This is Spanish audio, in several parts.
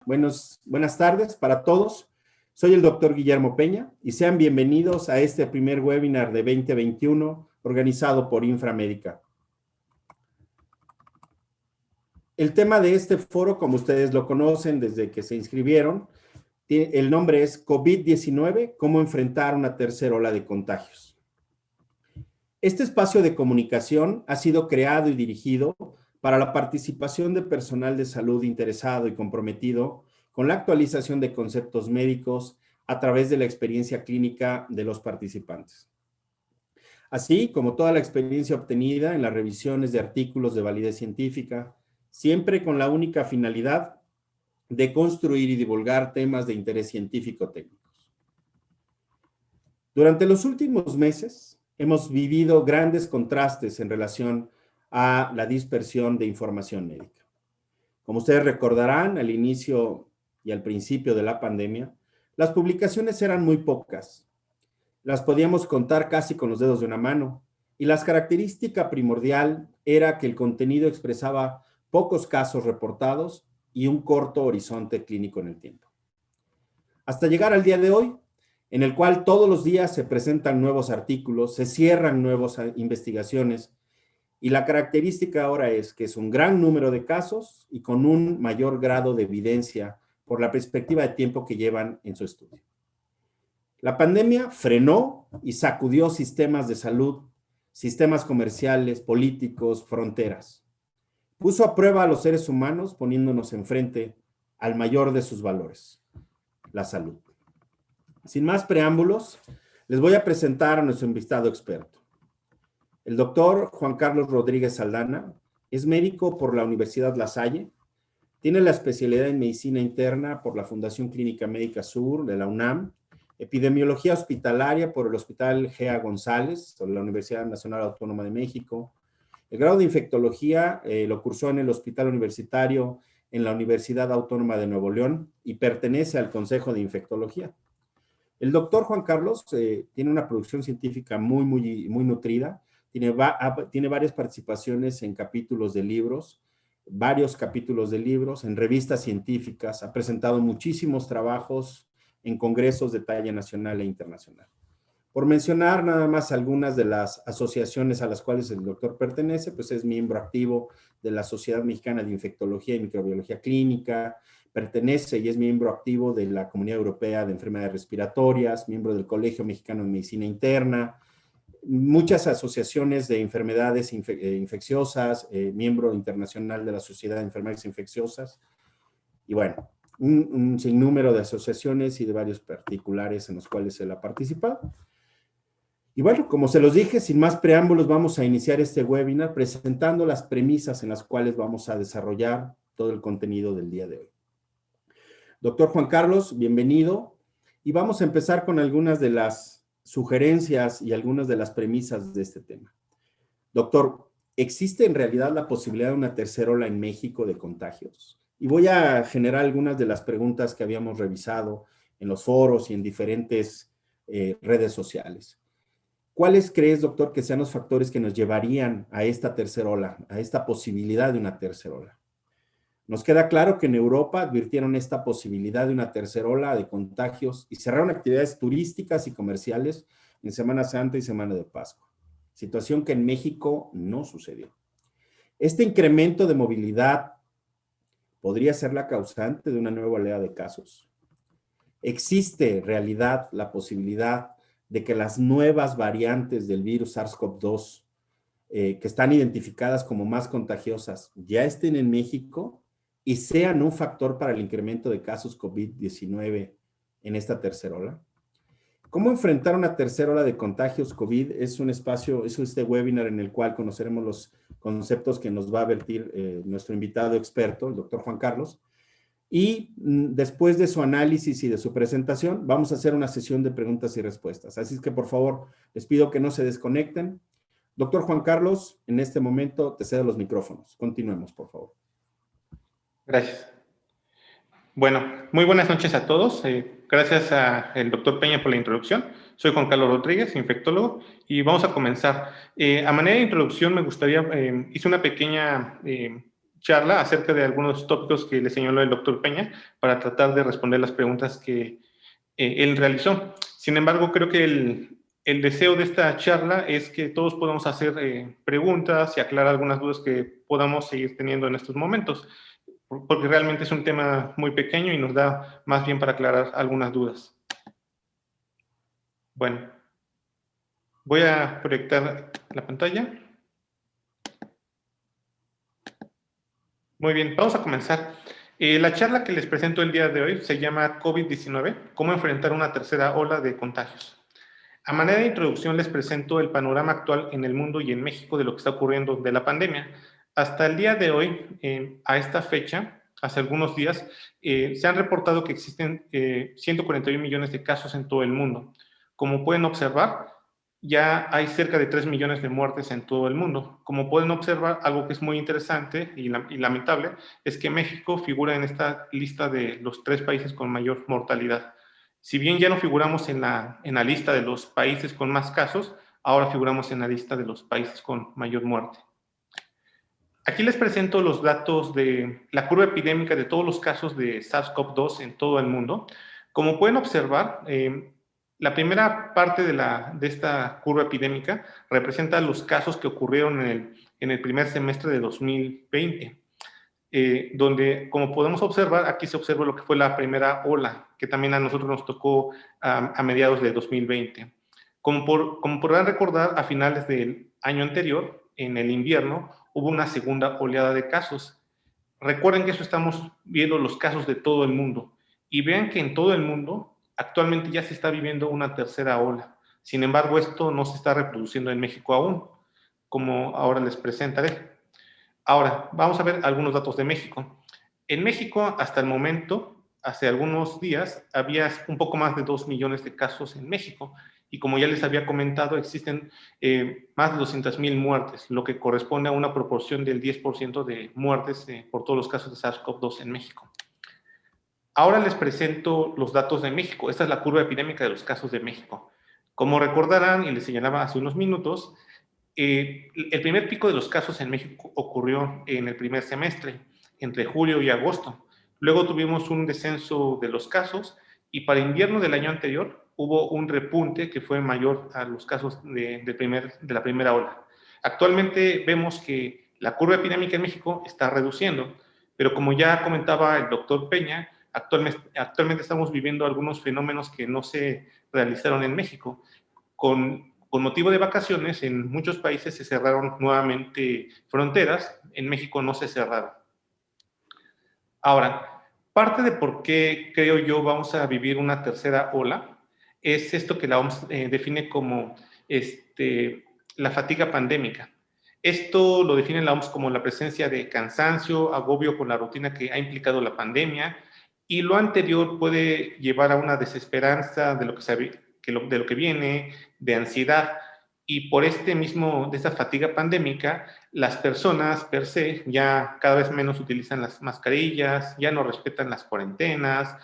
buenas tardes para todos. Soy el doctor Guillermo Peña y sean bienvenidos a este primer webinar de 2021 organizado por Inframédica. El tema de este foro, como ustedes lo conocen desde que se inscribieron, el nombre es COVID-19, cómo enfrentar una tercera ola de contagios. Este espacio de comunicación ha sido creado y dirigido para la participación de personal de salud interesado y comprometido con la actualización de conceptos médicos a través de la experiencia clínica de los participantes. Así como toda la experiencia obtenida en las revisiones de artículos de validez científica, siempre con la única finalidad de construir y divulgar temas de interés científico-técnicos. Durante los últimos meses hemos vivido grandes contrastes en relación a la dispersión de información médica. Como ustedes recordarán, al inicio y al principio de la pandemia, las publicaciones eran muy pocas. Las podíamos contar casi con los dedos de una mano y la característica primordial era que el contenido expresaba pocos casos reportados y un corto horizonte clínico en el tiempo. Hasta llegar al día de hoy, en el cual todos los días se presentan nuevos artículos, se cierran nuevas investigaciones, y la característica ahora es que es un gran número de casos y con un mayor grado de evidencia por la perspectiva de tiempo que llevan en su estudio. La pandemia frenó y sacudió sistemas de salud, sistemas comerciales, políticos, fronteras. Puso a prueba a los seres humanos poniéndonos enfrente al mayor de sus valores, la salud. Sin más preámbulos, les voy a presentar a nuestro invitado experto. El doctor Juan Carlos Rodríguez Saldaña es médico por la Universidad La Salle, tiene la especialidad en medicina interna por la Fundación Clínica Médica Sur de la UNAM, epidemiología hospitalaria por el Hospital Gea González de la Universidad Nacional Autónoma de México. El grado de infectología lo cursó en el Hospital Universitario en la Universidad Autónoma de Nuevo León y pertenece al Consejo de Infectología. El doctor Juan Carlos tiene una producción científica muy nutrida. Tiene varias participaciones en capítulos de libros, varios capítulos de libros, en revistas científicas, ha presentado muchísimos trabajos en congresos de talla nacional e internacional. Por mencionar nada más algunas de las asociaciones a las cuales el doctor pertenece, pues es miembro activo de la Sociedad Mexicana de Infectología y Microbiología Clínica, pertenece y es miembro activo de la Comunidad Europea de Enfermedades Respiratorias, miembro del Colegio Mexicano de Medicina Interna, muchas asociaciones de enfermedades infecciosas, miembro internacional de la Sociedad de Enfermedades Infecciosas, y bueno, un sinnúmero de asociaciones y de varios particulares en los cuales él ha participado. Y bueno, como se los dije, sin más preámbulos, vamos a iniciar este webinar presentando las premisas en las cuales vamos a desarrollar todo el contenido del día de hoy. Doctor Juan Carlos, bienvenido, y vamos a empezar con algunas de las sugerencias y algunas de las premisas de este tema. Doctor, ¿existe en realidad la posibilidad de una tercera ola en México de contagios? Y voy a generar algunas de las preguntas que habíamos revisado en los foros y en diferentes redes sociales. ¿Cuáles crees, doctor, que sean los factores que nos llevarían a esta tercera ola, a esta posibilidad de una tercera ola? Nos queda claro que en Europa advirtieron esta posibilidad de una tercera ola de contagios y cerraron actividades turísticas y comerciales en Semana Santa y Semana de Pascua, situación que en México no sucedió. Este incremento de movilidad podría ser la causante de una nueva oleada de casos. ¿Existe en realidad la posibilidad de que las nuevas variantes del virus SARS-CoV-2 que están identificadas como más contagiosas ya estén en México y sean un factor para el incremento de casos COVID-19 en esta tercera ola? ¿Cómo enfrentar una tercera ola de contagios COVID? Es un espacio, es este webinar en el cual conoceremos los conceptos que nos va a vertir nuestro invitado experto, el doctor Juan Carlos. Y después de su análisis y de su presentación, vamos a hacer una sesión de preguntas y respuestas. Así es que, por favor, les pido que no se desconecten. Doctor Juan Carlos, en este momento te cedo los micrófonos. Continuemos, por favor. Gracias. Bueno, muy buenas noches a todos. Gracias al doctor Peña por la introducción. Soy Juan Carlos Rodríguez, infectólogo, y vamos a comenzar. A manera de introducción me gustaría, hice una pequeña charla acerca de algunos tópicos que le señaló el doctor Peña para tratar de responder las preguntas que él realizó. Sin embargo, creo que el deseo de esta charla es que todos podamos hacer preguntas y aclarar algunas dudas que podamos seguir teniendo en estos momentos, porque realmente es un tema muy pequeño y nos da más bien para aclarar algunas dudas. Bueno, voy a proyectar la pantalla. Muy bien, vamos a comenzar. La charla que les presento el día de hoy se llama COVID-19, cómo enfrentar una tercera ola de contagios. A manera de introducción les presento el panorama actual en el mundo y en México de lo que está ocurriendo de la pandemia. Hasta el día de hoy, a esta fecha, hace algunos días, se han reportado que existen 141 millones de casos en todo el mundo. Como pueden observar, ya hay cerca de 3 millones de muertes en todo el mundo. Como pueden observar, algo que es muy interesante y lamentable es que México figura en esta lista de los 3 países con mayor mortalidad. Si bien ya no figuramos en la lista de los países con más casos, ahora figuramos en la lista de los países con mayor muerte. Aquí les presento los datos de la curva epidémica de todos los casos de SARS-CoV-2 en todo el mundo. Como pueden observar, la primera parte de esta curva epidémica representa los casos que ocurrieron en el primer semestre de 2020. Donde, como podemos observar, aquí se observa lo que fue la primera ola, que también a nosotros nos tocó a mediados de 2020. Como podrán recordar, a finales del año anterior, en el invierno, hubo una segunda oleada de casos. Recuerden que eso estamos viendo los casos de todo el mundo. Y vean que en todo el mundo actualmente ya se está viviendo una tercera ola. Sin embargo, esto no se está reproduciendo en México aún, como ahora les presentaré. Ahora, vamos a ver algunos datos de México. En México, hasta el momento, hace algunos días, había un poco más de 2 millones de casos en México. Y como ya les había comentado, existen más de 200,000 muertes, lo que corresponde a una proporción del 10% de muertes por todos los casos de SARS-CoV-2 en México. Ahora les presento los datos de México. Esta es la curva epidémica de los casos de México. Como recordarán, y les señalaba hace unos minutos, el primer pico de los casos en México ocurrió en el primer semestre, entre julio y agosto. Luego tuvimos un descenso de los casos y para invierno del año anterior hubo un repunte que fue mayor a los casos de la primera ola. Actualmente vemos que la curva epidémica en México está reduciendo, pero como ya comentaba el doctor Peña, actualmente estamos viviendo algunos fenómenos que no se realizaron en México. Con motivo de vacaciones, en muchos países se cerraron nuevamente fronteras, en México no se cerraron. Ahora, parte de por qué creo yo vamos a vivir una tercera ola es esto que la OMS define como la fatiga pandémica. Esto lo define la OMS como la presencia de cansancio, agobio con la rutina que ha implicado la pandemia, y lo anterior puede llevar a una desesperanza de lo que viene, de ansiedad, y por de esta fatiga pandémica, las personas per se ya cada vez menos utilizan las mascarillas, ya no respetan las cuarentenas,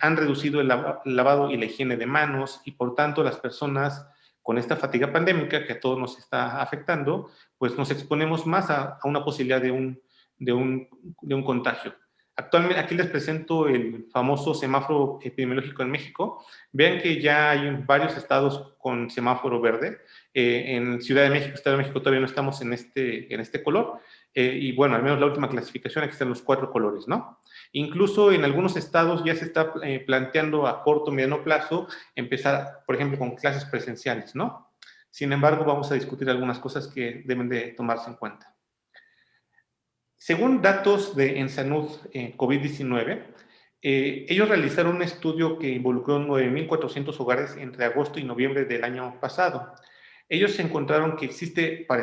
han reducido el lavado y la higiene de manos, y por tanto las personas con esta fatiga pandémica que a todos nos está afectando, pues nos exponemos más a una posibilidad de un contagio. Actualmente, aquí les presento el famoso semáforo epidemiológico en México. Vean que ya hay varios estados con semáforo verde. En Ciudad de México, Estado de México, todavía no estamos en este color. Y bueno, al menos la última clasificación, aquí están los 4 colores, ¿no? Incluso en algunos estados ya se está planteando a corto o mediano plazo empezar, por ejemplo, con clases presenciales, ¿no? Sin embargo, vamos a discutir algunas cosas que deben de tomarse en cuenta. Según datos de Ensanud COVID-19, ellos realizaron un estudio que involucró 9,400 hogares entre agosto y noviembre del año pasado. Ellos encontraron que existía para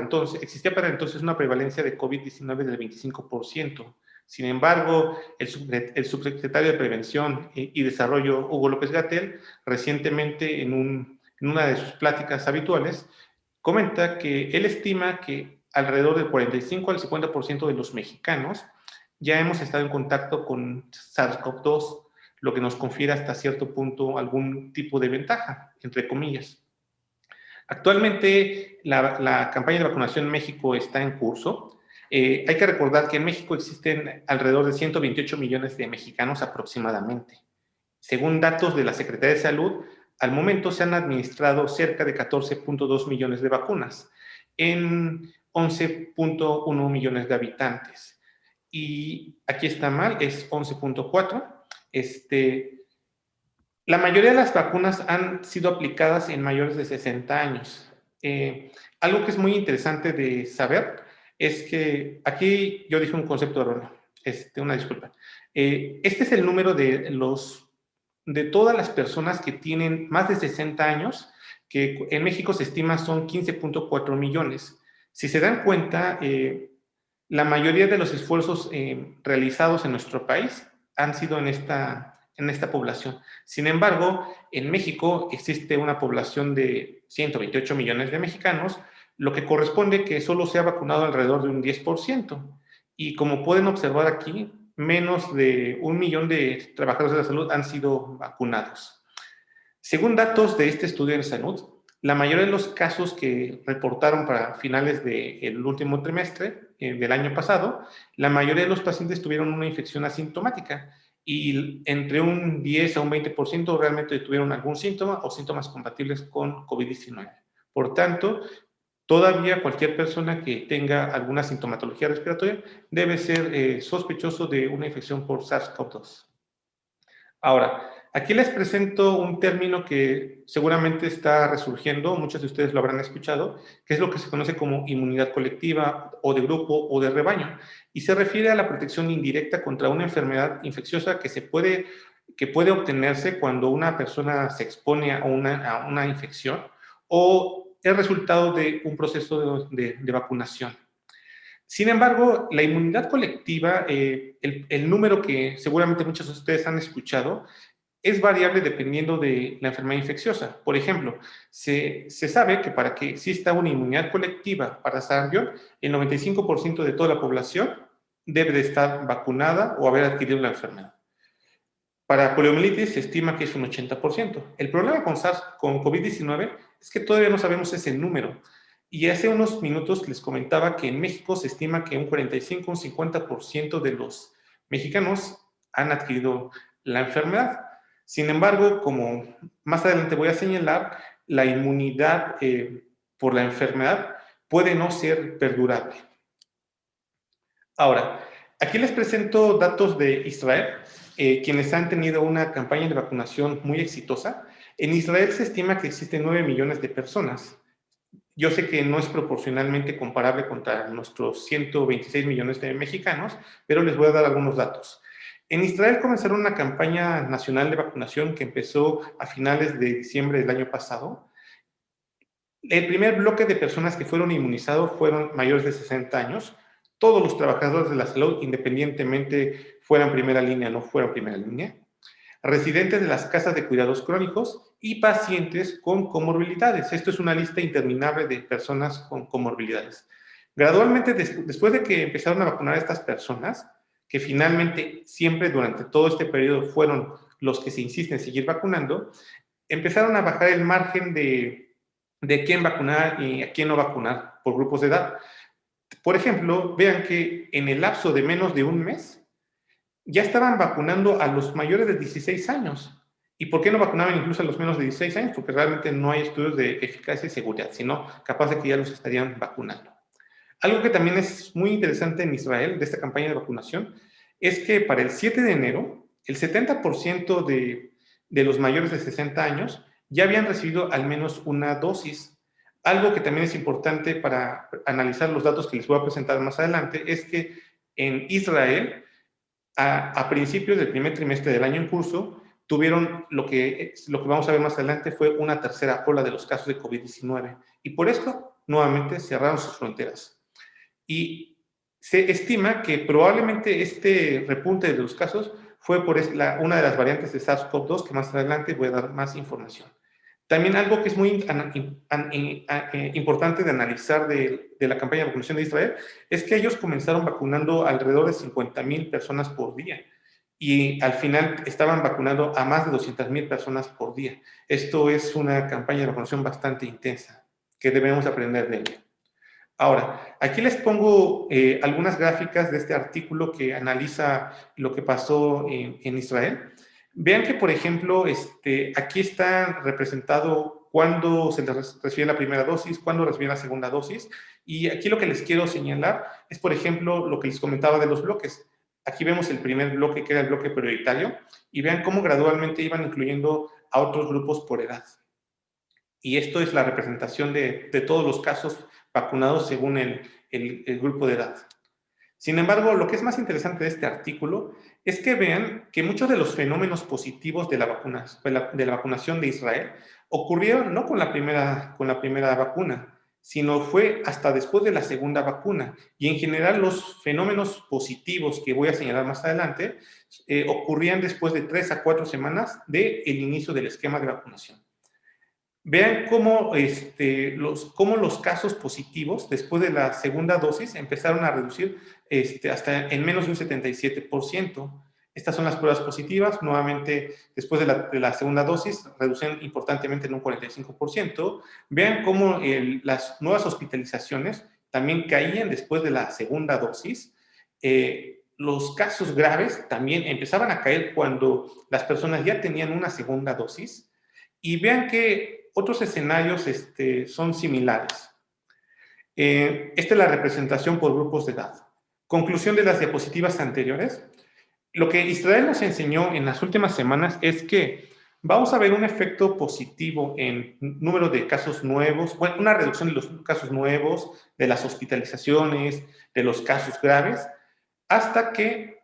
entonces una prevalencia de COVID-19 del 25%. Sin embargo, el subsecretario de Prevención y Desarrollo, Hugo López-Gatell, recientemente en una de sus pláticas habituales, comenta que él estima que alrededor del 45 al 50% de los mexicanos ya hemos estado en contacto con SARS-CoV-2, lo que nos confiere hasta cierto punto algún tipo de ventaja, entre comillas. Actualmente la campaña de vacunación en México está en curso. Hay que recordar que en México existen alrededor de 128 millones de mexicanos aproximadamente. Según datos de la Secretaría de Salud, al momento se han administrado cerca de 14.2 millones de vacunas en 11.1 millones de habitantes. Y aquí está mal, es 11.4. La mayoría de las vacunas han sido aplicadas en mayores de 60 años. Algo que es muy interesante de saber es que aquí yo dije un concepto erróneo, una disculpa. Este es el número de todas las personas que tienen más de 60 años, que en México se estima son 15.4 millones. Si se dan cuenta, la mayoría de los esfuerzos realizados en nuestro país han sido en esta población. Sin embargo, en México existe una población de 128 millones de mexicanos, lo que corresponde que solo se ha vacunado alrededor de un 10%. Y como pueden observar aquí, menos de 1 millón de trabajadores de la salud han sido vacunados. Según datos de este estudio de salud, la mayoría de los casos que reportaron para finales del último trimestre del año pasado, la mayoría de los pacientes tuvieron una infección asintomática y entre un 10 a un 20% realmente tuvieron algún síntoma o síntomas compatibles con COVID-19. Por tanto, todavía cualquier persona que tenga alguna sintomatología respiratoria debe ser sospechoso de una infección por SARS-CoV-2. Ahora, aquí les presento un término que seguramente está resurgiendo, muchos de ustedes lo habrán escuchado, que es lo que se conoce como inmunidad colectiva o de grupo o de rebaño, y se refiere a la protección indirecta contra una enfermedad infecciosa que puede obtenerse cuando una persona se expone a una infección o es resultado de un proceso de vacunación. Sin embargo, la inmunidad colectiva, el número que seguramente muchos de ustedes han escuchado, es variable dependiendo de la enfermedad infecciosa. Por ejemplo, se sabe que para que exista una inmunidad colectiva para sarampión, el 95% de toda la población debe de estar vacunada o haber adquirido la enfermedad. Para poliomielitis se estima que es un 80%. El problema con COVID-19 es que todavía no sabemos ese número. Y hace unos minutos les comentaba que en México se estima que un 45, un 50% de los mexicanos han adquirido la enfermedad. Sin embargo, como más adelante voy a señalar, la inmunidad por la enfermedad puede no ser perdurable. Ahora, aquí les presento datos de Israel, quienes han tenido una campaña de vacunación muy exitosa. En Israel se estima que existen 9 millones de personas. Yo sé que no es proporcionalmente comparable contra nuestros 126 millones de mexicanos, pero les voy a dar algunos datos. En Israel comenzaron una campaña nacional de vacunación que empezó a finales de diciembre del año pasado. El primer bloque de personas que fueron inmunizados fueron mayores de 60 años. Todos los trabajadores de la salud, independientemente fueran primera línea o no fueran primera línea, residentes de las casas de cuidados crónicos y pacientes con comorbilidades. Esto es una lista interminable de personas con comorbilidades. Gradualmente, después de que empezaron a vacunar a estas personas, que finalmente siempre durante todo este periodo fueron los que se insisten en seguir vacunando, empezaron a bajar el margen de quién vacunar y a quién no vacunar por grupos de edad. Por ejemplo, vean que en el lapso de menos de un mes, ya estaban vacunando a los mayores de 16 años. ¿Y por qué no vacunaban incluso a los menos de 16 años? Porque realmente no hay estudios de eficacia y seguridad, sino capaz de que ya los estarían vacunando. Algo que también es muy interesante en Israel, de esta campaña de vacunación, es que para el 7 de enero, el 70% de los mayores de 60 años ya habían recibido al menos una dosis. Algo que también es importante para analizar los datos que les voy a presentar más adelante es que en Israel, a principios del primer trimestre del año en curso, tuvieron lo que vamos a ver más adelante fue una tercera ola de los casos de COVID-19. Y por esto, nuevamente, cerraron sus fronteras. Y se estima que probablemente este repunte de los casos fue por una de las variantes de SARS-CoV-2, que más adelante voy a dar más información. También algo que es muy importante de analizar de la campaña de vacunación de Israel es que ellos comenzaron vacunando alrededor de 50,000 personas por día y al final estaban vacunando a más de 200,000 personas por día. Esto es una campaña de vacunación bastante intensa que debemos aprender de ella. Ahora, aquí les pongo algunas gráficas de este artículo que analiza lo que pasó en Israel. Vean que, por ejemplo, aquí está representado cuándo se les recibe la primera dosis, cuándo recibe la segunda dosis. Y aquí lo que les quiero señalar es, por ejemplo, lo que les comentaba de los bloques. Aquí vemos el primer bloque, que era el bloque prioritario, y vean cómo gradualmente iban incluyendo a otros grupos por edad. Y esto es la representación de todos los casos vacunados según el grupo de edad. Sin embargo, lo que es más interesante de este artículo es que vean que muchos de los fenómenos positivos de la vacunación de Israel ocurrieron no con la primera vacuna, sino fue hasta después de la segunda vacuna. Y en general los fenómenos positivos que voy a señalar más adelante ocurrían después de 3 a 4 semanas del inicio del esquema de vacunación. Vean cómo, cómo los casos positivos después de la segunda dosis empezaron a reducir hasta en menos de un 77%. Estas son las pruebas positivas. Nuevamente, después de la segunda dosis, reducen importantemente en un 45%. Vean cómo las nuevas hospitalizaciones también caían después de la segunda dosis. Los casos graves también empezaban a caer cuando las personas ya tenían una segunda dosis. Y vean que otros escenarios son similares. Esta es la representación por grupos de edad. Conclusión de las diapositivas anteriores. Lo que Israel nos enseñó en las últimas semanas es que vamos a ver un efecto positivo en número de casos nuevos, bueno, una reducción de los casos nuevos, de las hospitalizaciones, de los casos graves, hasta que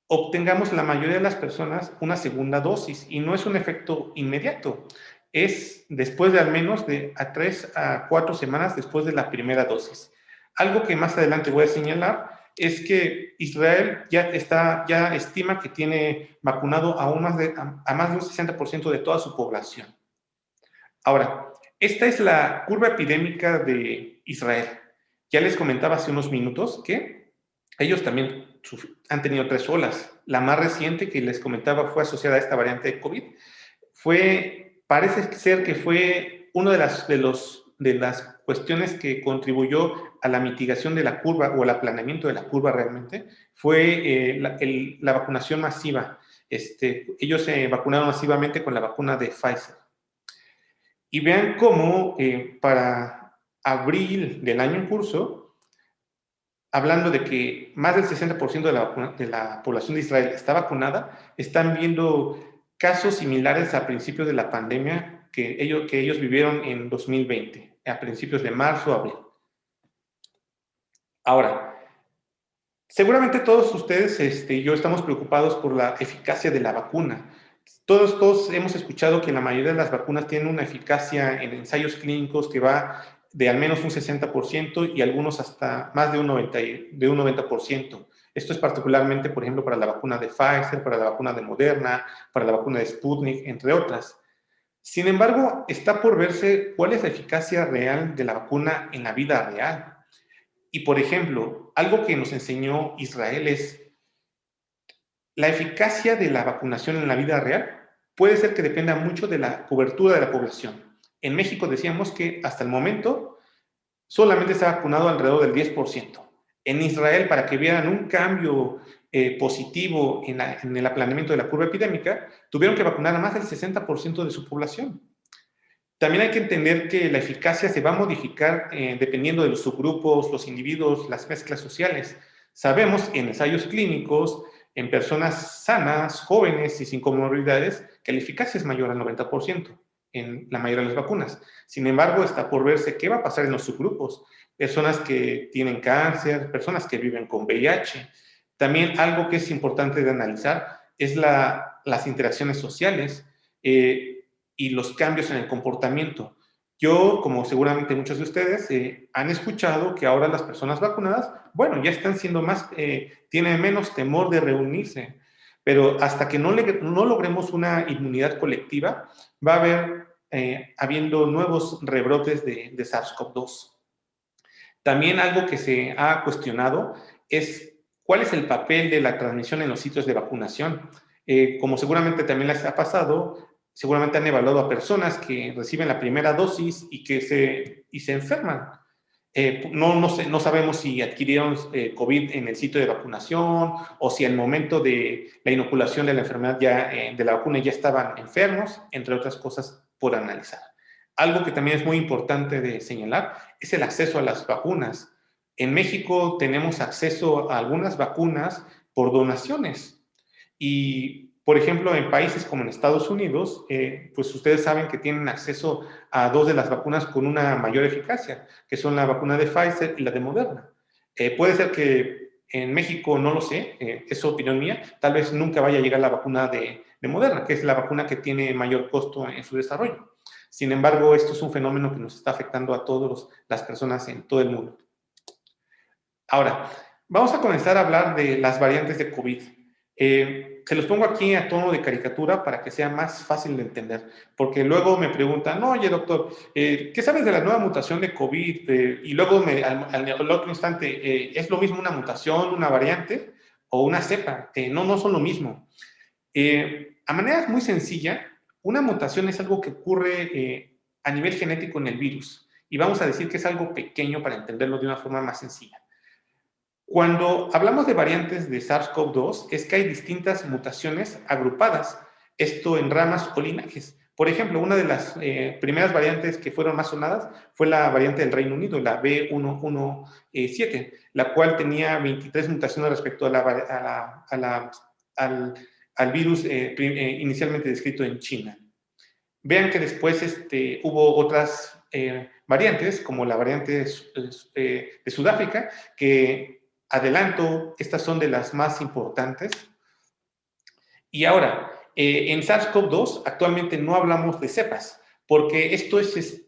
obtengamos la mayoría de las personas una segunda dosis. Y no es un efecto inmediato, es después de al menos de 3 a 4 semanas después de la primera dosis. Algo que más adelante voy a señalar es que Israel ya estima que tiene vacunado a más de un 60% de toda su población. Ahora, esta es la curva epidémica de Israel. Ya les comentaba hace unos minutos que ellos también han tenido 3 olas. La más reciente que les comentaba fue asociada a esta variante de COVID. Parece ser que fue una de las cuestiones que contribuyó a la mitigación de la curva o al aplanamiento de la curva realmente, fue la vacunación masiva. Ellos se vacunaron masivamente con la vacuna de Pfizer. Y vean cómo para abril del año en curso, hablando de que más del 60% de la población de Israel está vacunada, están viendo casos similares a principios de la pandemia que ellos vivieron en 2020, a principios de marzo, abril. Ahora, seguramente todos ustedes y yo estamos preocupados por la eficacia de la vacuna. Todos hemos escuchado que la mayoría de las vacunas tienen una eficacia en ensayos clínicos que va de al menos un 60% y algunos hasta más de un 90%. Esto es particularmente, por ejemplo, para la vacuna de Pfizer, para la vacuna de Moderna, para la vacuna de Sputnik, entre otras. Sin embargo, está por verse cuál es la eficacia real de la vacuna en la vida real. Y, por ejemplo, algo que nos enseñó Israel es la eficacia de la vacunación en la vida real puede ser que dependa mucho de la cobertura de la población. En México decíamos que hasta el momento solamente se ha vacunado alrededor del 10%. En Israel, para que vieran un cambio positivo en el aplanamiento de la curva epidémica, tuvieron que vacunar a más del 60% de su población. También hay que entender que la eficacia se va a modificar dependiendo de los subgrupos, los individuos, las mezclas sociales. Sabemos en ensayos clínicos, en personas sanas, jóvenes y sin comorbilidades, que la eficacia es mayor al 90% en la mayoría de las vacunas. Sin embargo, está por verse qué va a pasar en los subgrupos. Personas que tienen cáncer, personas que viven con VIH. También algo que es importante de analizar es las interacciones sociales y los cambios en el comportamiento. Yo, como seguramente muchos de ustedes, han escuchado que ahora las personas vacunadas, bueno, ya están siendo tienen menos temor de reunirse, pero hasta que no logremos una inmunidad colectiva, va a haber, habiendo nuevos rebrotes de SARS-CoV-2. También algo que se ha cuestionado es cuál es el papel de la transmisión en los sitios de vacunación. Como seguramente también les ha pasado, seguramente han evaluado a personas que reciben la primera dosis y se enferman. no sabemos si adquirieron COVID en el sitio de vacunación o si al momento de la inoculación de la enfermedad de la vacuna ya estaban enfermos, entre otras cosas por analizar. Algo que también es muy importante de señalar es el acceso a las vacunas. En México tenemos acceso a algunas vacunas por donaciones y, por ejemplo, en países como en Estados Unidos, pues ustedes saben que tienen acceso a 2 de las vacunas con una mayor eficacia, que son la vacuna de Pfizer y la de Moderna. Puede ser que en México, no lo sé, es opinión mía, tal vez nunca vaya a llegar la vacuna de Moderna, que es la vacuna que tiene mayor costo en su desarrollo. Sin embargo, esto es un fenómeno que nos está afectando a todas las personas en todo el mundo. Ahora, vamos a comenzar a hablar de las variantes de COVID. Se los pongo aquí a tono de caricatura para que sea más fácil de entender, porque luego me preguntan, no, oye doctor, ¿qué sabes de la nueva mutación de COVID? Y luego al otro instante, ¿es lo mismo una mutación, una variante o una cepa? No, no son lo mismo. A manera muy sencilla, una mutación es algo que ocurre a nivel genético en el virus, y vamos a decir que es algo pequeño para entenderlo de una forma más sencilla. Cuando hablamos de variantes de SARS-CoV-2, es que hay distintas mutaciones agrupadas, esto en ramas o linajes. Por ejemplo, una de las primeras variantes que fueron más sonadas fue la variante del Reino Unido, la B117, la cual tenía 23 mutaciones respecto al virus inicialmente descrito en China. Vean que después hubo otras variantes, como la variante de Sudáfrica, que adelanto, estas son de las más importantes. Y ahora, en SARS-CoV-2 actualmente no hablamos de cepas, porque esto es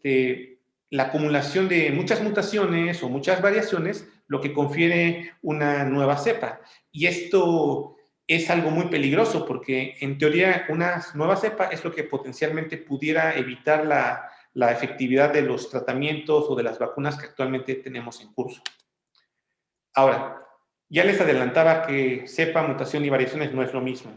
la acumulación de muchas mutaciones o muchas variaciones, lo que confiere una nueva cepa. Y esto es algo muy peligroso, porque en teoría una nueva cepa es lo que potencialmente pudiera evitar la efectividad de los tratamientos o de las vacunas que actualmente tenemos en curso. Ahora, ya les adelantaba que cepa, mutación y variaciones no es lo mismo.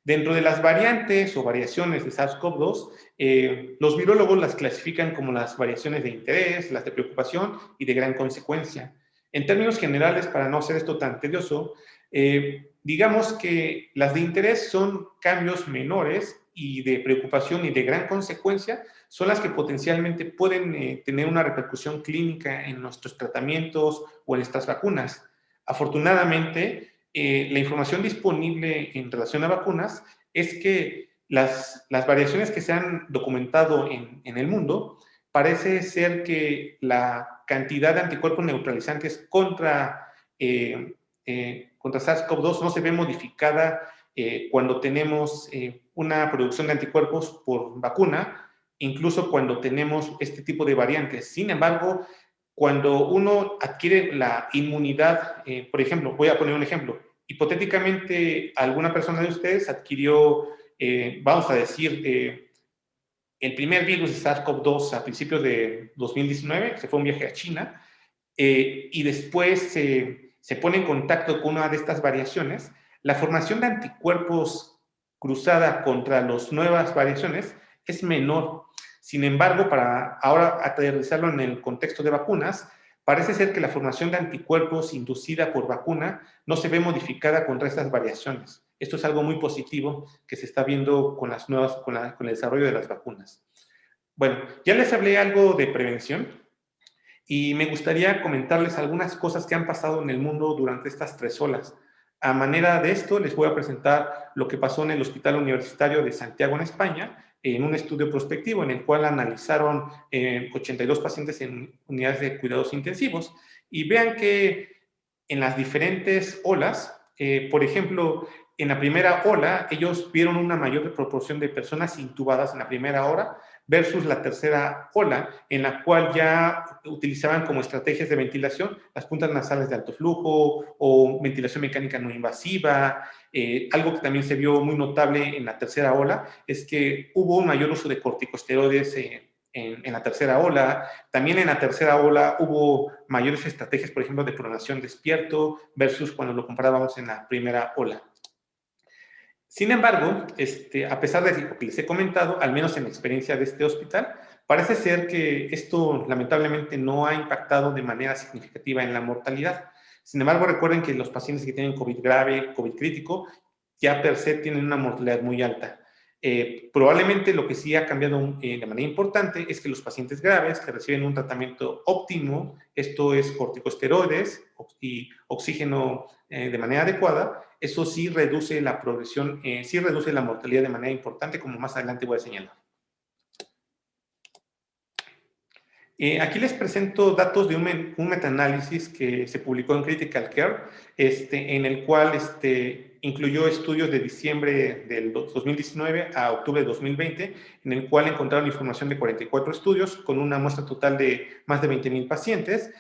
Dentro de las variantes o variaciones de SARS-CoV-2, los virólogos las clasifican como las variaciones de interés, las de preocupación y de gran consecuencia. En términos generales, para no hacer esto tan tedioso, digamos que las de interés son cambios menores y de preocupación y de gran consecuencia son las que potencialmente pueden tener una repercusión clínica en nuestros tratamientos o en estas vacunas. Afortunadamente, la información disponible en relación a vacunas es que las variaciones que se han documentado en el mundo parece ser que la cantidad de anticuerpos neutralizantes contra SARS-CoV-2 no se ve modificada cuando tenemos una producción de anticuerpos por vacuna, incluso cuando tenemos este tipo de variantes. Sin embargo, cuando uno adquiere la inmunidad, por ejemplo, voy a poner un ejemplo, hipotéticamente alguna persona de ustedes adquirió, vamos a decir, el primer virus de SARS-CoV-2 a principios de 2019, se fue un viaje a China, y después se pone en contacto con una de estas variaciones, la formación de anticuerpos cruzada contra las nuevas variaciones es menor. Sin embargo, para ahora aterrizarlo en el contexto de vacunas, parece ser que la formación de anticuerpos inducida por vacuna no se ve modificada contra estas variaciones. Esto es algo muy positivo que se está viendo con las nuevas, con el desarrollo de las vacunas. Bueno, ya les hablé algo de prevención y me gustaría comentarles algunas cosas que han pasado en el mundo durante estas 3 olas. A manera de esto, les voy a presentar lo que pasó en el Hospital Universitario de Santiago, en España, en un estudio prospectivo en el cual analizaron 82 pacientes en unidades de cuidados intensivos. Y vean que en las diferentes olas, por ejemplo, en la primera ola, ellos vieron una mayor proporción de personas intubadas en la primera hora versus la tercera ola, en la cual ya utilizaban como estrategias de ventilación las puntas nasales de alto flujo o ventilación mecánica no invasiva. Algo que también se vio muy notable en la tercera ola es que hubo un mayor uso de corticosteroides en la tercera ola. También en la tercera ola hubo mayores estrategias, por ejemplo, de pronación despierto versus cuando lo comparábamos en la primera ola. Sin embargo, a pesar de lo que les he comentado, al menos en la experiencia de este hospital, Parece ser que esto lamentablemente no ha impactado de manera significativa en la mortalidad. Sin embargo, recuerden que los pacientes que tienen COVID grave, COVID crítico, ya per se tienen una mortalidad muy alta. Probablemente lo que sí ha cambiado de manera importante es que los pacientes graves que reciben un tratamiento óptimo, esto es corticosteroides y oxígeno de manera adecuada, eso sí reduce la progresión, sí reduce la mortalidad de manera importante, como más adelante voy a señalar. Aquí les presento datos de un metaanálisis que se publicó en Critical Care, en el cual incluyó estudios de diciembre del 2019 a octubre de 2020, en el cual encontraron información de 44 estudios con una muestra total de más de 20,000 pacientes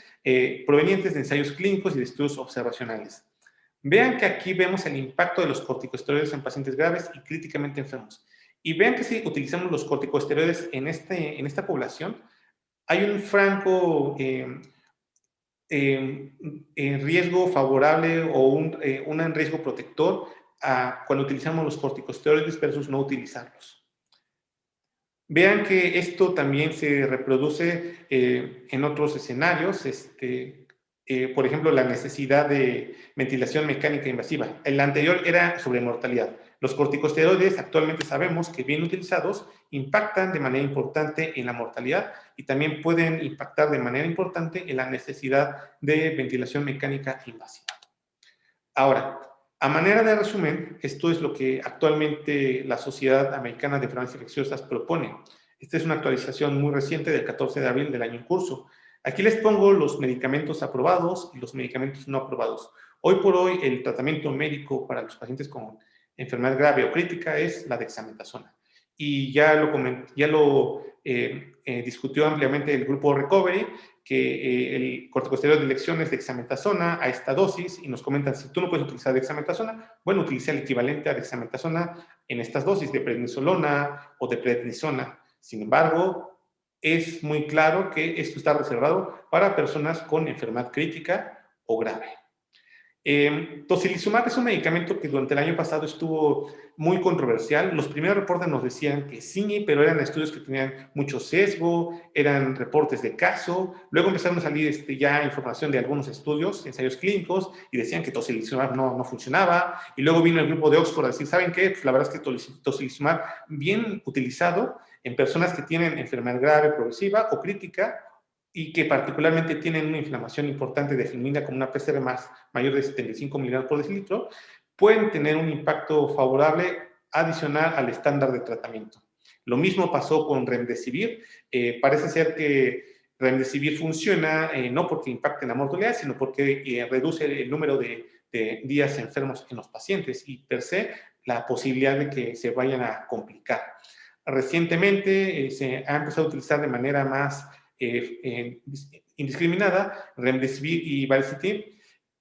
provenientes de ensayos clínicos y de estudios observacionales. Vean que aquí vemos el impacto de los corticosteroides en pacientes graves y críticamente enfermos. Y vean que si utilizamos los corticosteroides en esta población, hay un franco riesgo favorable o un riesgo protector cuando utilizamos los corticosteroides versus no utilizarlos. Vean que esto también se reproduce en otros escenarios, por ejemplo, la necesidad de ventilación mecánica invasiva. El anterior era sobre mortalidad. Los corticosteroides actualmente sabemos que bien utilizados impactan de manera importante en la mortalidad y también pueden impactar de manera importante en la necesidad de ventilación mecánica invasiva. Ahora, a manera de resumen, esto es lo que actualmente la Sociedad Americana de Enfermedades Infecciosas propone. Esta es una actualización muy reciente del 14 de abril del año en curso. Aquí les pongo los medicamentos aprobados y los medicamentos no aprobados. Hoy por hoy, el tratamiento médico para los pacientes con enfermedad grave o crítica es la dexametasona. Y ya lo discutió ampliamente el grupo Recovery, que el corticosteroide de elección es dexametasona a esta dosis, y nos comentan, si tú no puedes utilizar dexametasona, bueno, utiliza el equivalente a dexametasona en estas dosis de prednisolona o de prednisona. Sin embargo, es muy claro que esto está reservado para personas con enfermedad crítica o grave. Tocilizumab es un medicamento que durante el año pasado estuvo muy controversial. Los primeros reportes nos decían que sí, pero eran estudios que tenían mucho sesgo, eran reportes de caso. Luego empezaron a salir ya información de algunos estudios, ensayos clínicos, y decían que tocilizumab no funcionaba. Y luego vino el grupo de Oxford a decir, ¿saben qué? Pues la verdad es que tocilizumab, bien utilizado en personas que tienen enfermedad grave, progresiva o crítica, y que particularmente tienen una inflamación importante definida como una PCR mayor de 75 miligramos por decilitro, pueden tener un impacto favorable adicional al estándar de tratamiento. Lo mismo pasó con Remdesivir. Parece ser que Remdesivir funciona no porque impacte en la mortalidad, sino porque reduce el número de días enfermos en los pacientes y per se la posibilidad de que se vayan a complicar. Recientemente se ha empezado a utilizar de manera más indiscriminada Remdesivir y Valsartan.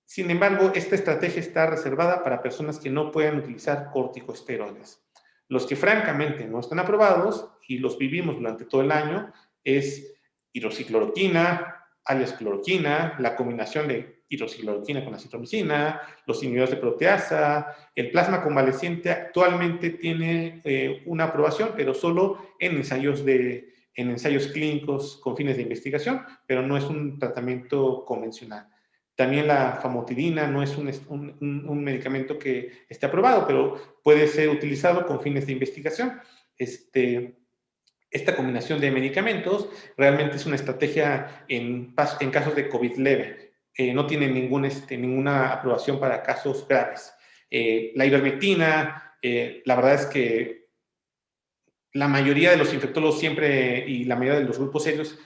Sin embargo, esta estrategia está reservada para personas que no puedan utilizar corticosteroides. Los que francamente no están aprobados y los vivimos durante todo el año es hidroxicloroquina, alias cloroquina, la combinación de hidroxicloroquina con acitromicina, los inhibidores de proteasa. El plasma convaleciente actualmente tiene una aprobación, pero solo en ensayos clínicos con fines de investigación, pero no es un tratamiento convencional. También la famotidina no es un medicamento que esté aprobado, pero puede ser utilizado con fines de investigación. Esta combinación de medicamentos realmente es una estrategia en casos de COVID leve. No tiene ninguna aprobación para casos graves. La ivermectina, la verdad es que la mayoría de los infectólogos siempre y la mayoría de los grupos serios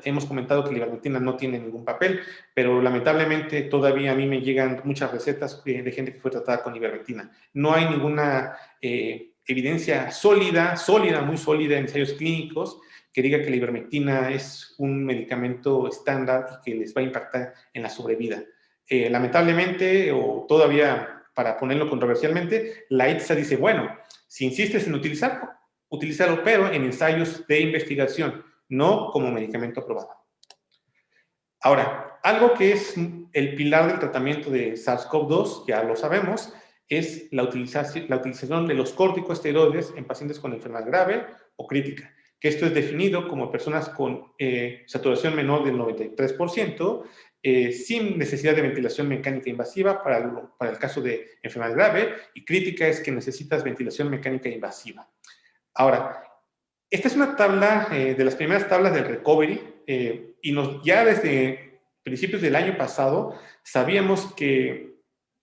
hemos comentado que la ivermectina no tiene ningún papel, pero lamentablemente todavía a mí me llegan muchas recetas de gente que fue tratada con ivermectina. No hay ninguna evidencia sólida, muy sólida en ensayos clínicos que diga que la ivermectina es un medicamento estándar y que les va a impactar en la sobrevida. Lamentablemente, o todavía para ponerlo controversialmente, la ITSA dice, bueno, si insistes en utilizarlo, pero en ensayos de investigación, no como medicamento aprobado. Ahora, algo que es el pilar del tratamiento de SARS-CoV-2, ya lo sabemos, es la utilización de los corticosteroides en pacientes con enfermedad grave o crítica. que esto es definido como personas con saturación menor del 93%, sin necesidad de ventilación mecánica invasiva para el caso de enfermedad grave, y crítica es que necesitas ventilación mecánica invasiva. Ahora, esta es una tabla de las primeras tablas del recovery, y ya desde principios del año pasado sabíamos que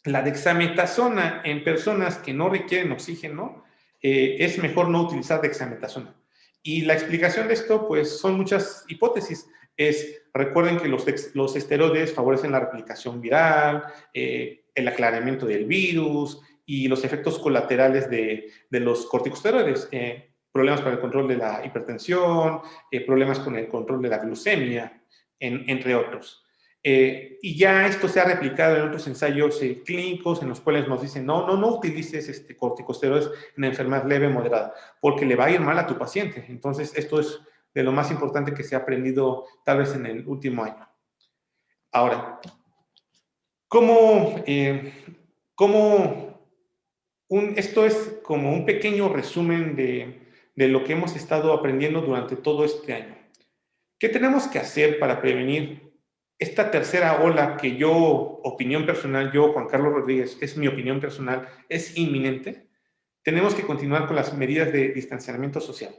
la dexametasona en personas que no requieren oxígeno, es mejor no utilizar dexametasona. Y la explicación de esto, pues, son muchas hipótesis. Recuerden que los esteroides favorecen la replicación viral, el aclaramiento del virus y los efectos colaterales de los corticosteroides. Problemas para el control de la hipertensión, problemas con el control de la glucemia, entre otros. Y ya esto se ha replicado en otros ensayos clínicos en los cuales nos dicen, no utilices corticosteroides en enfermedad leve o moderada, porque le va a ir mal a tu paciente. Entonces, esto es de lo más importante que se ha aprendido tal vez en el último año. Ahora, esto es como un pequeño resumen de lo que hemos estado aprendiendo durante todo este año. ¿Qué tenemos que hacer para prevenir esta tercera ola que opinión personal, Juan Carlos Rodríguez, es mi opinión personal, es inminente? Tenemos que continuar con las medidas de distanciamiento social,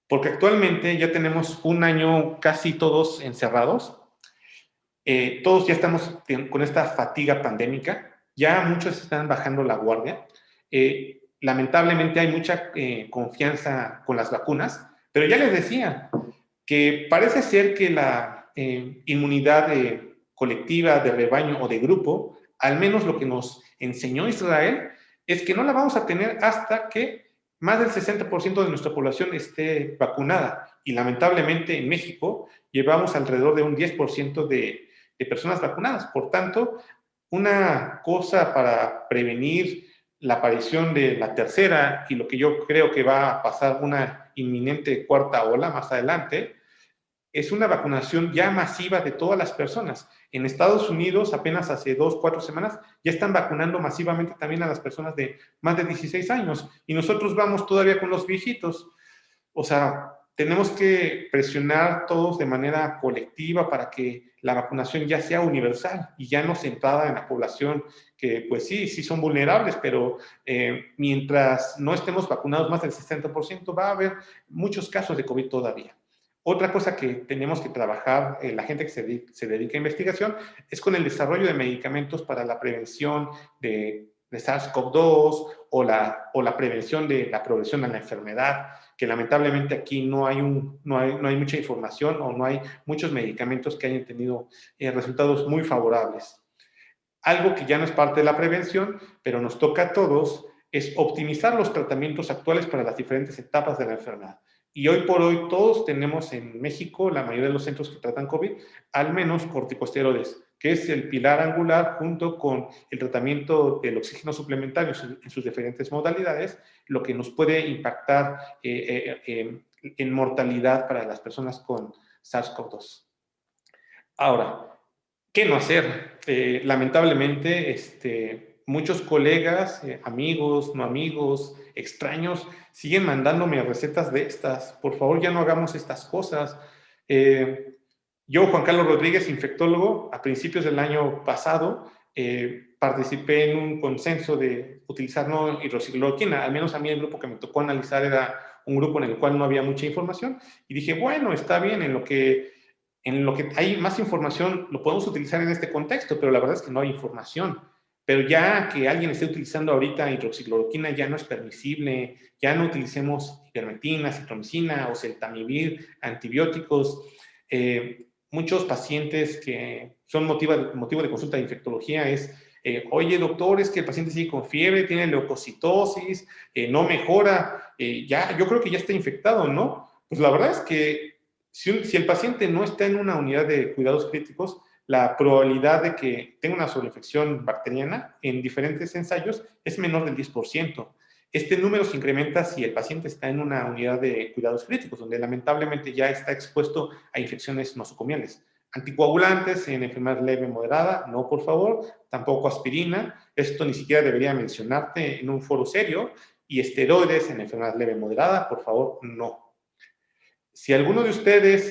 porque actualmente ya tenemos un año casi todos encerrados, todos ya estamos con esta fatiga pandémica, ya muchos están bajando la guardia, lamentablemente hay mucha confianza con las vacunas, pero ya les decía que parece ser que la inmunidad colectiva, de rebaño o de grupo, al menos lo que nos enseñó Israel, es que no la vamos a tener hasta que más del 60% de nuestra población esté vacunada. Y lamentablemente en México llevamos alrededor de un 10% de personas vacunadas. Por tanto, una cosa para prevenir la aparición de la tercera y lo que yo creo que va a pasar una inminente cuarta ola más adelante, es una vacunación ya masiva de todas las personas. En Estados Unidos, apenas hace 2-4 semanas, ya están vacunando masivamente también a las personas de más de 16 años. Y nosotros vamos todavía con los viejitos. O sea, tenemos que presionar todos de manera colectiva para que la vacunación ya sea universal y ya no centrada en la población que, pues sí son vulnerables, pero mientras no estemos vacunados más del 60%, va a haber muchos casos de COVID todavía. Otra cosa que tenemos que trabajar, la gente que se dedica a investigación, es con el desarrollo de medicamentos para la prevención de SARS-CoV-2 o la prevención de la progresión a la enfermedad, que lamentablemente aquí no hay mucha información o no hay muchos medicamentos que hayan tenido resultados muy favorables. Algo que ya no es parte de la prevención, pero nos toca a todos, es optimizar los tratamientos actuales para las diferentes etapas de la enfermedad. Y hoy por hoy todos tenemos en México, la mayoría de los centros que tratan COVID, al menos corticosteroides, que es el pilar angular junto con el tratamiento del oxígeno suplementario en sus diferentes modalidades, lo que nos puede impactar en mortalidad para las personas con SARS-CoV-2. Ahora, ¿qué no hacer? Lamentablemente, muchos colegas, amigos, no amigos, extraños, siguen mandándome recetas de estas. Por favor, ya no hagamos estas cosas. Yo, Juan Carlos Rodríguez, infectólogo, a principios del año pasado, participé en un consenso de utilizar no hidroxicloroquina. Al menos a mí el grupo que me tocó analizar era un grupo en el cual no había mucha información. Y dije, bueno, está bien, en lo que hay más información lo podemos utilizar en este contexto, pero la verdad es que no hay información. Pero ya que alguien esté utilizando ahorita hidroxicloroquina ya no es permisible, ya no utilicemos ivermectina, citromicina o celtamivir, antibióticos. Muchos pacientes que son motivo de consulta de infectología es, oye doctor, es que el paciente sigue con fiebre, tiene leucocitosis, no mejora, yo creo que ya está infectado, ¿no? Pues la verdad es que si el paciente no está en una unidad de cuidados críticos, la probabilidad de que tenga una sobreinfección bacteriana en diferentes ensayos es menor del 10%. Este número se incrementa si el paciente está en una unidad de cuidados críticos, donde lamentablemente ya está expuesto a infecciones nosocomiales. Anticoagulantes en enfermedad leve moderada, no, por favor. Tampoco aspirina. Esto ni siquiera debería mencionarte en un foro serio. Y esteroides en enfermedad leve moderada, por favor, no. Si alguno de ustedes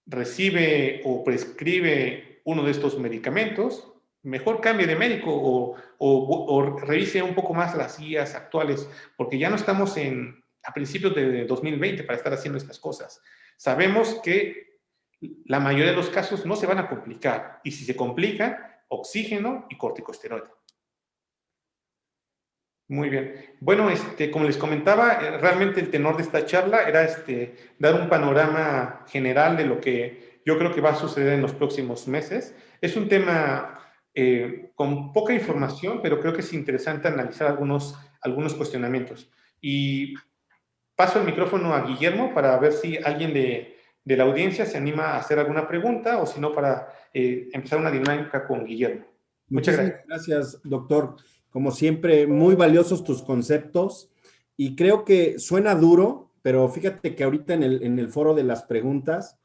recibe o prescribe uno de estos medicamentos, mejor cambie de médico o revise un poco más las guías actuales, porque ya no estamos a principios de 2020 para estar haciendo estas cosas. Sabemos que la mayoría de los casos no se van a complicar, y si se complican, oxígeno y corticosteroide. Muy bien. Bueno, como les comentaba, realmente el tenor de esta charla era dar un panorama general de lo que yo creo que va a suceder en los próximos meses. Es un tema con poca información, pero creo que es interesante analizar algunos cuestionamientos. Y paso el micrófono a Guillermo para ver si alguien de la audiencia se anima a hacer alguna pregunta, o si no, para empezar una dinámica con Guillermo. Muchas Muchísimas gracias. gracias, doctor. Como siempre, muy valiosos tus conceptos y creo que suena duro, pero fíjate que ahorita en el foro de las preguntas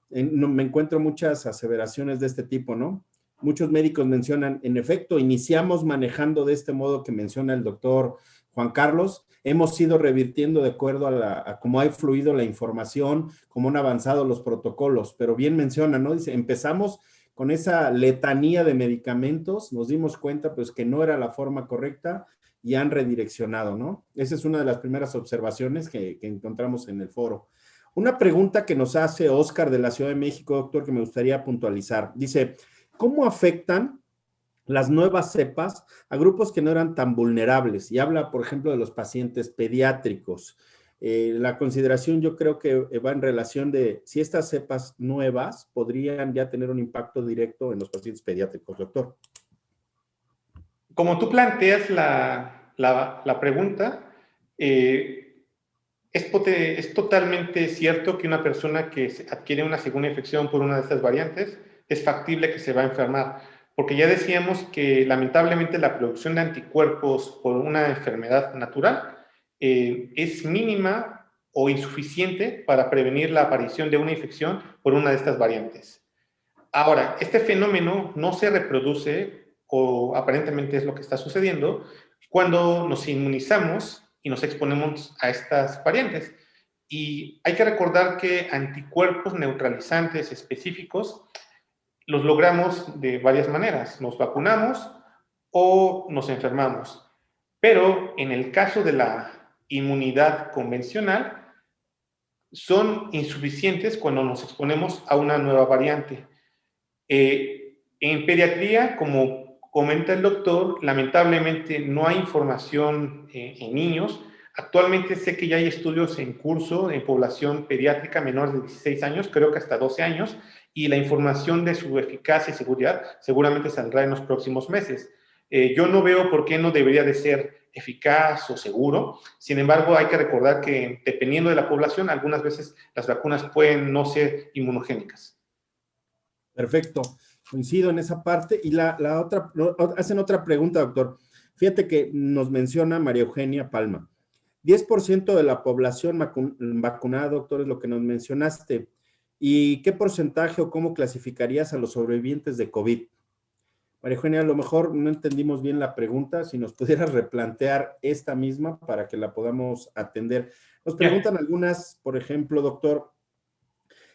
me encuentro muchas aseveraciones de este tipo, ¿no? Muchos médicos mencionan, en efecto, iniciamos manejando de este modo que menciona el doctor Juan Carlos, hemos ido revirtiendo de acuerdo a cómo ha fluido la información, cómo han avanzado los protocolos, pero bien menciona, ¿no? Dice, empezamos con esa letanía de medicamentos, nos dimos cuenta pues que no era la forma correcta y han redireccionado, ¿no? Esa es una de las primeras observaciones que encontramos en el foro. Una pregunta que nos hace Oscar de la Ciudad de México, doctor, que me gustaría puntualizar. Dice, ¿cómo afectan las nuevas cepas a grupos que no eran tan vulnerables? Y habla, por ejemplo, de los pacientes pediátricos. La consideración yo creo que va en relación de si estas cepas nuevas podrían ya tener un impacto directo en los pacientes pediátricos, doctor. Como tú planteas la pregunta, es totalmente cierto que una persona que adquiere una segunda infección por una de estas variantes es factible que se va a enfermar, porque ya decíamos que lamentablemente la producción de anticuerpos por una enfermedad natural es mínima o insuficiente para prevenir la aparición de una infección por una de estas variantes. Ahora, este fenómeno no se reproduce, o aparentemente es lo que está sucediendo, cuando nos inmunizamos y nos exponemos a estas variantes. Y hay que recordar que anticuerpos neutralizantes específicos los logramos de varias maneras. Nos vacunamos o nos enfermamos. Pero en el caso de la inmunidad convencional, son insuficientes cuando nos exponemos a una nueva variante. En pediatría, como comenta el doctor, lamentablemente no hay información en niños. Actualmente sé que ya hay estudios en curso en población pediátrica menor de 16 años, creo que hasta 12 años, y la información de su eficacia y seguridad seguramente saldrá en los próximos meses. Yo no veo por qué no debería de ser eficaz o seguro. Sin embargo, hay que recordar que dependiendo de la población, algunas veces las vacunas pueden no ser inmunogénicas. Perfecto, coincido en esa parte. Y la otra, hacen otra pregunta, doctor. Fíjate que nos menciona María Eugenia Palma. 10% de la población vacunada, doctor, es lo que nos mencionaste. ¿Y qué porcentaje o cómo clasificarías a los sobrevivientes de COVID? María Eugenia, a lo mejor no entendimos bien la pregunta, si nos pudieras replantear esta misma para que la podamos atender. Nos preguntan algunas, por ejemplo, doctor,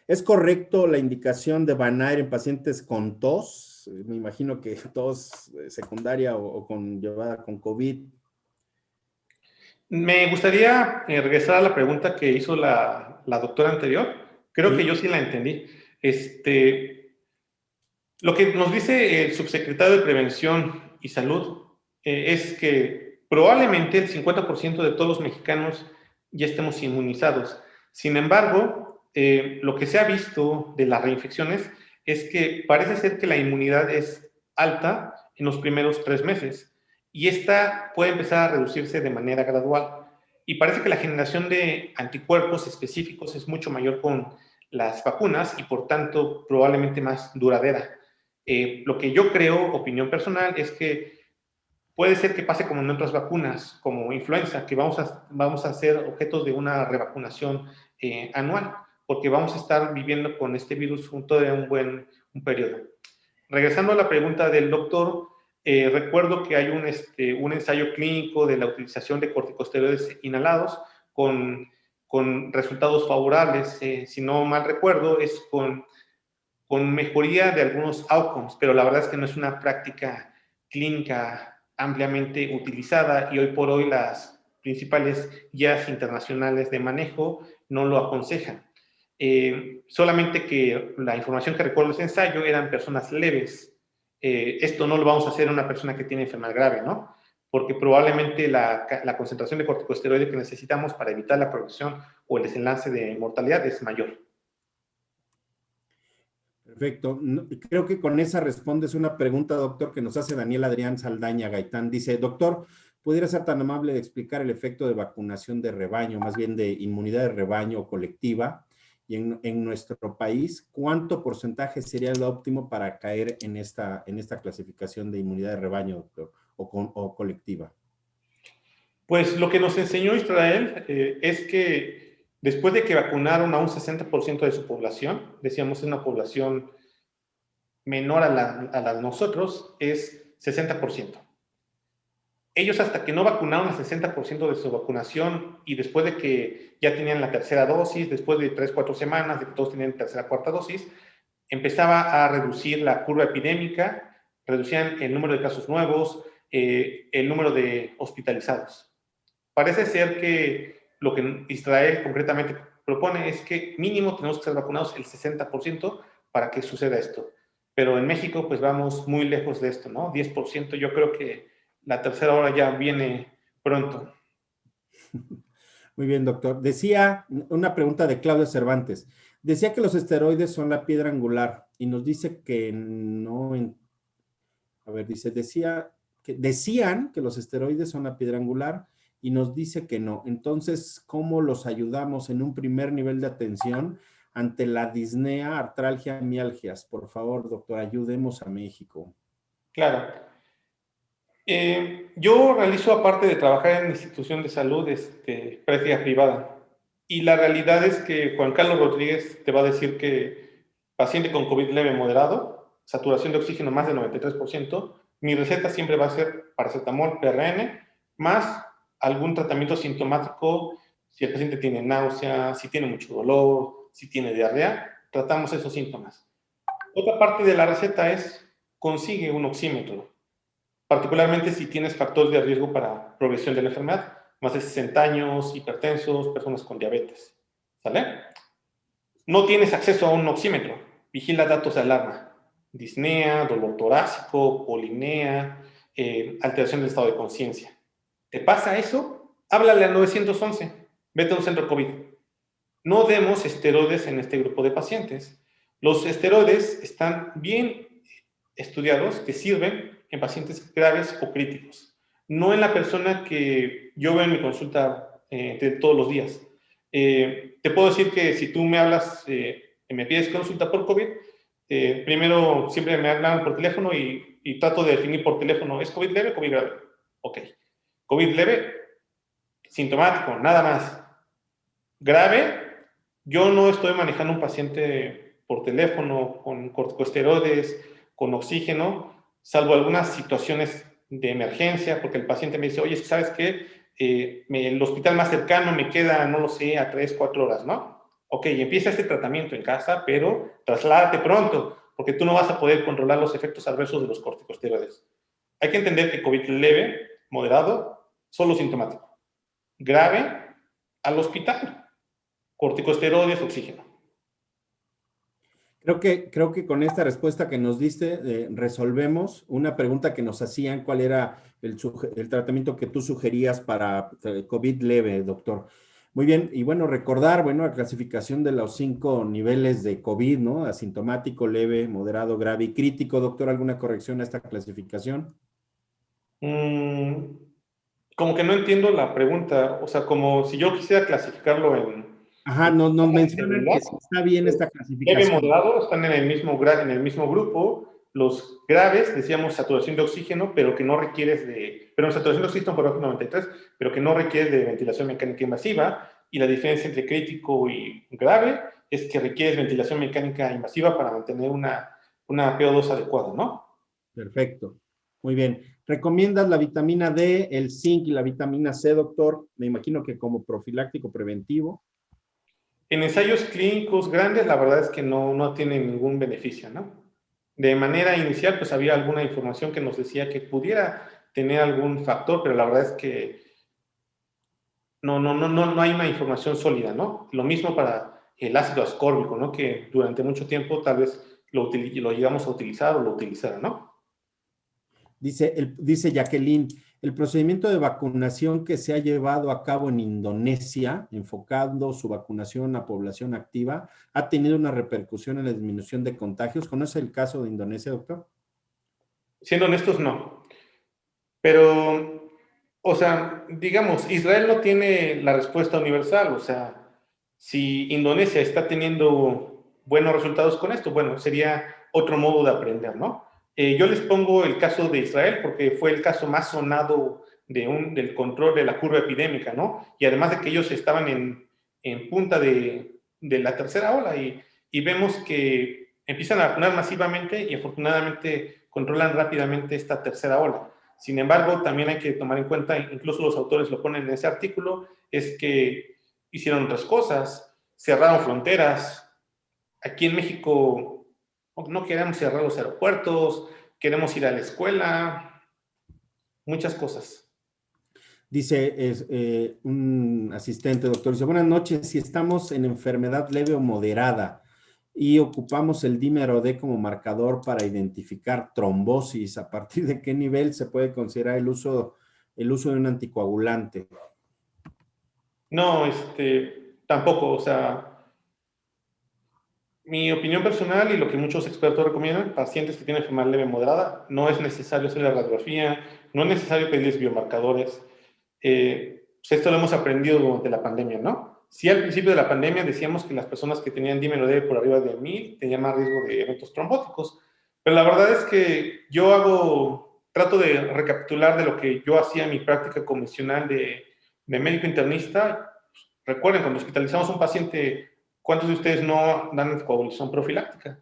¿es correcto la indicación de Van-Aer en pacientes con tos? Me imagino que tos secundaria o llevada con COVID. Me gustaría regresar a la pregunta que hizo la doctora anterior. Creo que yo sí la entendí. Lo que nos dice el subsecretario de Prevención y Salud es que probablemente el 50% de todos los mexicanos ya estemos inmunizados. Sin embargo, lo que se ha visto de las reinfecciones es que parece ser que la inmunidad es alta en los primeros 3 meses y esta puede empezar a reducirse de manera gradual. Y parece que la generación de anticuerpos específicos es mucho mayor con las vacunas y por tanto probablemente más duradera. Lo que yo creo, opinión personal, es que puede ser que pase como en otras vacunas, como influenza, que vamos a ser objetos de una revacunación anual, porque vamos a estar viviendo con este virus junto de un periodo. Regresando a la pregunta del doctor, recuerdo que hay un ensayo clínico de la utilización de corticosteroides inhalados con con resultados favorables. Si no mal recuerdo, es con mejoría de algunos outcomes, pero la verdad es que no es una práctica clínica ampliamente utilizada y hoy por hoy las principales guías internacionales de manejo no lo aconsejan. Solamente que la información que recuerdo de ese ensayo eran personas leves. Esto no lo vamos a hacer en una persona que tiene enfermedad grave, ¿no? Porque probablemente la concentración de corticosteroides que necesitamos para evitar la progresión o el desenlace de mortalidad es mayor. Perfecto. Creo que con esa respondes una pregunta, doctor, que nos hace Daniel Adrián Saldaña Gaitán. Dice, doctor, ¿pudiera ser tan amable de explicar el efecto de vacunación de rebaño, más bien de inmunidad de rebaño colectiva? Y en nuestro país, ¿cuánto porcentaje sería lo óptimo para caer en esta clasificación de inmunidad de rebaño, doctor, o colectiva? Pues lo que nos enseñó Israel es que después de que vacunaron a un 60% de su población, decíamos es una población menor a la de nosotros, es 60%. Ellos hasta que no vacunaron al 60% de su vacunación y después de que ya tenían la tercera dosis, después de 3-4 semanas de que todos tenían tercera cuarta dosis, empezaba a reducir la curva epidémica, reducían el número de casos nuevos, el número de hospitalizados. Parece ser que lo que Israel concretamente propone es que mínimo tenemos que ser vacunados el 60% para que suceda esto. Pero en México pues vamos muy lejos de esto, ¿no? 10%, yo creo que la tercera hora ya viene pronto. Muy bien, doctor. Decía una pregunta de Claudio Cervantes. Decía que los esteroides son la piedra angular y nos dice que no. A ver, dice, decían que los esteroides son la piedra angular y nos dice que no. Entonces, ¿cómo los ayudamos en un primer nivel de atención ante la disnea, artralgia, mialgias? Por favor, doctor, ayudemos a México. Claro. Yo realizo, aparte de trabajar en institución de salud, práctica privada. Y la realidad es que Juan Carlos Rodríguez te va a decir que paciente con COVID leve moderado, saturación de oxígeno más del 93%, mi receta siempre va a ser paracetamol PRN más algún tratamiento sintomático. Si el paciente tiene náusea, si tiene mucho dolor, si tiene diarrea, tratamos esos síntomas. Otra parte de la receta es consigue un oxímetro, particularmente si tienes factores de riesgo para progresión de la enfermedad, más de 60 años, hipertensos, personas con diabetes. ¿Sale? No tienes acceso a un oxímetro, vigila datos de alarma, disnea, dolor torácico, polinea, alteración del estado de conciencia. ¿Te pasa eso? Háblale al 911, vete a un centro COVID. No demos esteroides en este grupo de pacientes. Los esteroides están bien estudiados que sirven en pacientes graves o críticos, no en la persona que yo veo en mi consulta de todos los días. Te puedo decir que si tú me hablas, me pides consulta por COVID, primero siempre me hablan por teléfono y trato de definir por teléfono, ¿es COVID leve o COVID grave? Ok. COVID leve, sintomático, nada más. Grave, yo no estoy manejando un paciente por teléfono con corticosteroides, con oxígeno, salvo algunas situaciones de emergencia, porque el paciente me dice, oye, ¿sabes qué? El hospital más cercano me queda, no lo sé, a 3-4 horas, ¿no? Ok, empieza este tratamiento en casa, pero trasládate pronto, porque tú no vas a poder controlar los efectos adversos de los corticosteroides. Hay que entender que COVID leve, moderado, solo sintomático. Grave, al hospital. Corticosteroides, oxígeno. Creo que con esta respuesta que nos diste, resolvemos una pregunta que nos hacían, cuál era el tratamiento que tú sugerías para COVID leve, doctor. Muy bien, y bueno, recordar, bueno, la clasificación de los 5 niveles de COVID, ¿no? Asintomático, leve, moderado, grave y crítico. Doctor, ¿alguna corrección a esta clasificación? Como que no entiendo la pregunta, o sea, como si yo quisiera clasificarlo Ajá, nos mencionan que sí está bien esta leve, clasificación. moderado, están en el mismo grupo. Los graves, decíamos saturación de oxígeno, pero que no requieres pero saturación de oxígeno por debajo de 93, pero que no requiere de ventilación mecánica invasiva. Y la diferencia entre crítico y grave es que requieres ventilación mecánica invasiva para mantener una PO2 adecuada, ¿no? Perfecto. Muy bien. ¿Recomiendas la vitamina D, el zinc y la vitamina C, doctor? Me imagino que como profiláctico preventivo. En ensayos clínicos grandes, la verdad es que no tiene ningún beneficio, ¿no? De manera inicial, pues había alguna información que nos decía que pudiera tener algún factor, pero la verdad es que no hay una información sólida, ¿no? Lo mismo para el ácido ascórbico, ¿no? Que durante mucho tiempo tal vez lo llegamos a utilizar o lo utilizara, ¿no? Dice Jacqueline, el procedimiento de vacunación que se ha llevado a cabo en Indonesia, enfocando su vacunación a población activa, ha tenido una repercusión en la disminución de contagios. ¿Conoce el caso de Indonesia, doctor? Siendo honestos, no. Pero, o sea, digamos, Israel no tiene la respuesta universal. O sea, si Indonesia está teniendo buenos resultados con esto, bueno, sería otro modo de aprender, ¿no? Yo les pongo el caso de Israel porque fue el caso más sonado del control de la curva epidémica, ¿no? Y además de que ellos estaban en punta de la tercera ola y vemos que empiezan a vacunar masivamente y afortunadamente controlan rápidamente esta tercera ola. Sin embargo, también hay que tomar en cuenta, incluso los autores lo ponen en ese artículo, es que hicieron otras cosas, cerraron fronteras. Aquí en México no queremos cerrar los aeropuertos, queremos ir a la escuela, muchas cosas. Dice un asistente, doctor, dice, buenas noches, si estamos en enfermedad leve o moderada y ocupamos el dímero D como marcador para identificar trombosis, ¿a partir de qué nivel se puede considerar el uso de un anticoagulante? No, tampoco, o sea, mi opinión personal y lo que muchos expertos recomiendan, pacientes que tienen enfermedad leve moderada, no es necesario hacer la radiografía, no es necesario pedirles biomarcadores. Pues esto lo hemos aprendido durante la pandemia, ¿no? Sí, al principio de la pandemia decíamos que las personas que tenían dímero D por arriba de 1000 tenían más riesgo de eventos trombóticos, pero la verdad es que trato de recapitular de lo que yo hacía en mi práctica convencional de médico internista. Recuerden, cuando hospitalizamos a un paciente, ¿cuántos de ustedes no dan anticoagulación profiláctica?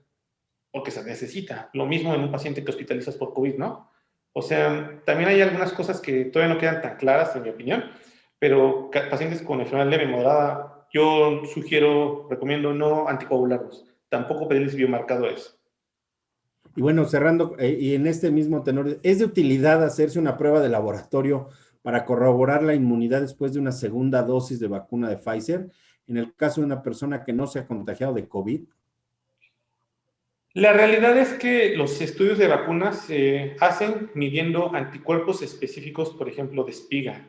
Porque se necesita. Lo mismo en un paciente que hospitalizas por COVID, ¿no? O sea, también hay algunas cosas que todavía no quedan tan claras, en mi opinión, pero pacientes con enfermedad leve moderada, yo recomiendo no anticoagularlos, tampoco pedirles biomarcadores. Y bueno, cerrando, y en este mismo tenor, ¿es de utilidad hacerse una prueba de laboratorio para corroborar la inmunidad después de una segunda dosis de vacuna de Pfizer, en el caso de una persona que no se ha contagiado de COVID? La realidad es que los estudios de vacunas se hacen midiendo anticuerpos específicos, por ejemplo, de espiga.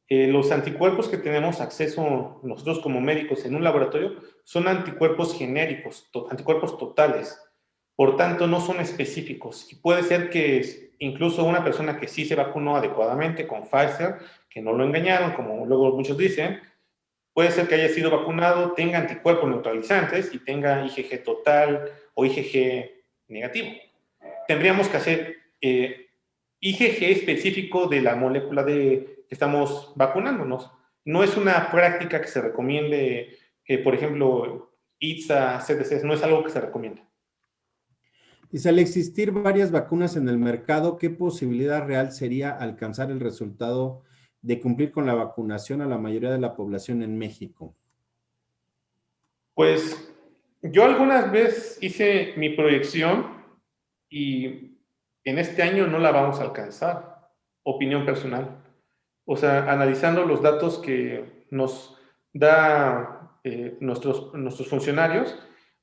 Los anticuerpos que tenemos acceso nosotros como médicos en un laboratorio son anticuerpos genéricos, anticuerpos totales. Por tanto, no son específicos. Y puede ser que incluso una persona que sí se vacunó adecuadamente con Pfizer, que no lo engañaron, como luego muchos dicen, puede ser que haya sido vacunado, tenga anticuerpos neutralizantes y tenga IgG total o IgG negativo. Tendríamos que hacer IgG específico de la molécula que estamos vacunándonos. No es una práctica que se recomiende, por ejemplo, ITSA, CDC, no es algo que se recomienda. Dice, al existir varias vacunas en el mercado, ¿qué posibilidad real sería alcanzar el resultado de cumplir con la vacunación a la mayoría de la población en México? Pues yo algunas veces hice mi proyección y en este año no la vamos a alcanzar, opinión personal. O sea, analizando los datos que nos da nuestros funcionarios,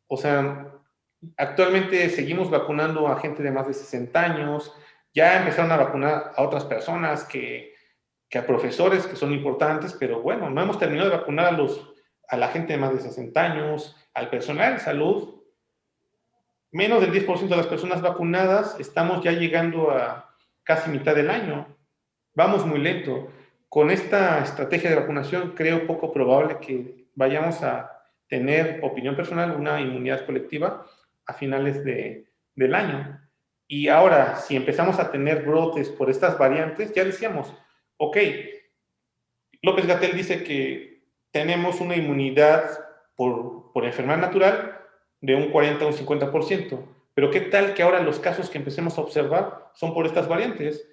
o sea, actualmente seguimos vacunando a gente de más de 60 años, ya empezaron a vacunar a otras personas que a profesores que son importantes, pero bueno, no hemos terminado de vacunar a la gente de más de 60 años, al personal de salud. Menos del 10% de las personas vacunadas, estamos ya llegando a casi mitad del año. Vamos muy lento. Con esta estrategia de vacunación, creo poco probable que vayamos a tener, opinión personal, una inmunidad colectiva a finales del año. Y ahora, si empezamos a tener brotes por estas variantes, ya decíamos, ok, López Gatell dice que tenemos una inmunidad por enfermedad natural de un 40 o un 50%, pero ¿qué tal que ahora los casos que empecemos a observar son por estas variantes?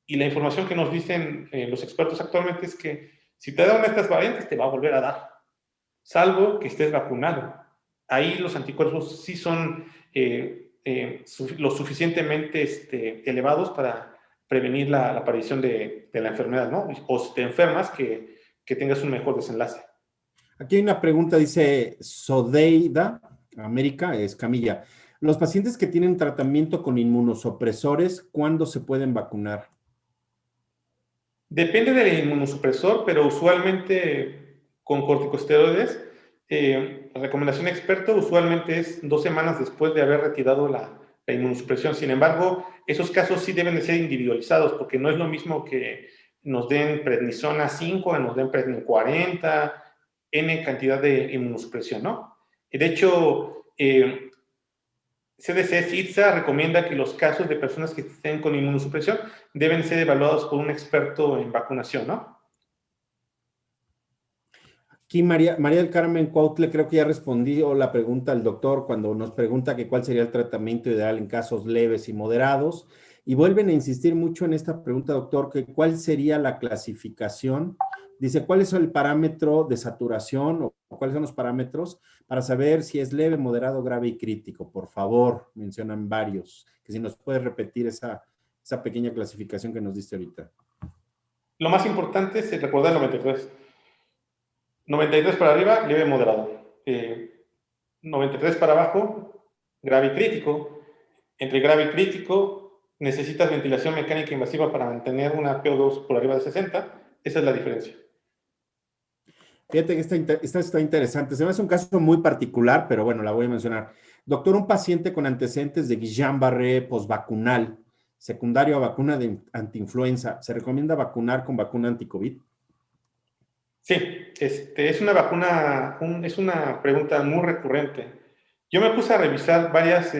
Y la información que nos dicen los expertos actualmente es que si te dan estas variantes, te va a volver a dar. salvo que estés vacunado. Ahí los anticuerpos sí son lo suficientemente elevados para prevenir la aparición de la enfermedad, ¿no? O si te enfermas, que tengas un mejor desenlace. Aquí hay una pregunta, dice Sodeida, América, Escamilla. Los pacientes que tienen tratamiento con inmunosupresores, ¿cuándo se pueden vacunar? Depende del inmunosupresor, pero usualmente con corticosteroides, la recomendación experta usualmente es 2 semanas después de haber retirado la inmunosupresión. Sin embargo, esos casos sí deben de ser individualizados, porque no es lo mismo que nos den prednisona 5, nos den prednisona 40, N cantidad de inmunosupresión, ¿no? De hecho, CDC CITSA recomienda que los casos de personas que estén con inmunosupresión deben ser evaluados por un experto en vacunación, ¿no? Aquí María del Carmen Cuautle creo que ya respondió la pregunta al doctor cuando nos pregunta que cuál sería el tratamiento ideal en casos leves y moderados. Y vuelven a insistir mucho en esta pregunta, doctor, que cuál sería la clasificación. Dice, ¿cuál es el parámetro de saturación o cuáles son los parámetros para saber si es leve, moderado, grave y crítico? Por favor, mencionan varios. Que si nos puedes repetir esa pequeña clasificación que nos diste ahorita. Lo más importante es recordar el 93. 93 para arriba, leve, moderado. 93 para abajo, grave y crítico. Entre grave y crítico, necesitas ventilación mecánica invasiva para mantener una PO2 por arriba de 60. Esa es la diferencia. Fíjate que esta está interesante. Se me hace un caso muy particular, pero bueno, la voy a mencionar. Doctor, un paciente con antecedentes de Guillain-Barré posvacunal, secundario a vacuna de antiinfluenza, ¿se recomienda vacunar con vacuna anticovid? Sí, es una vacuna, es una pregunta muy recurrente. Yo me puse a revisar varias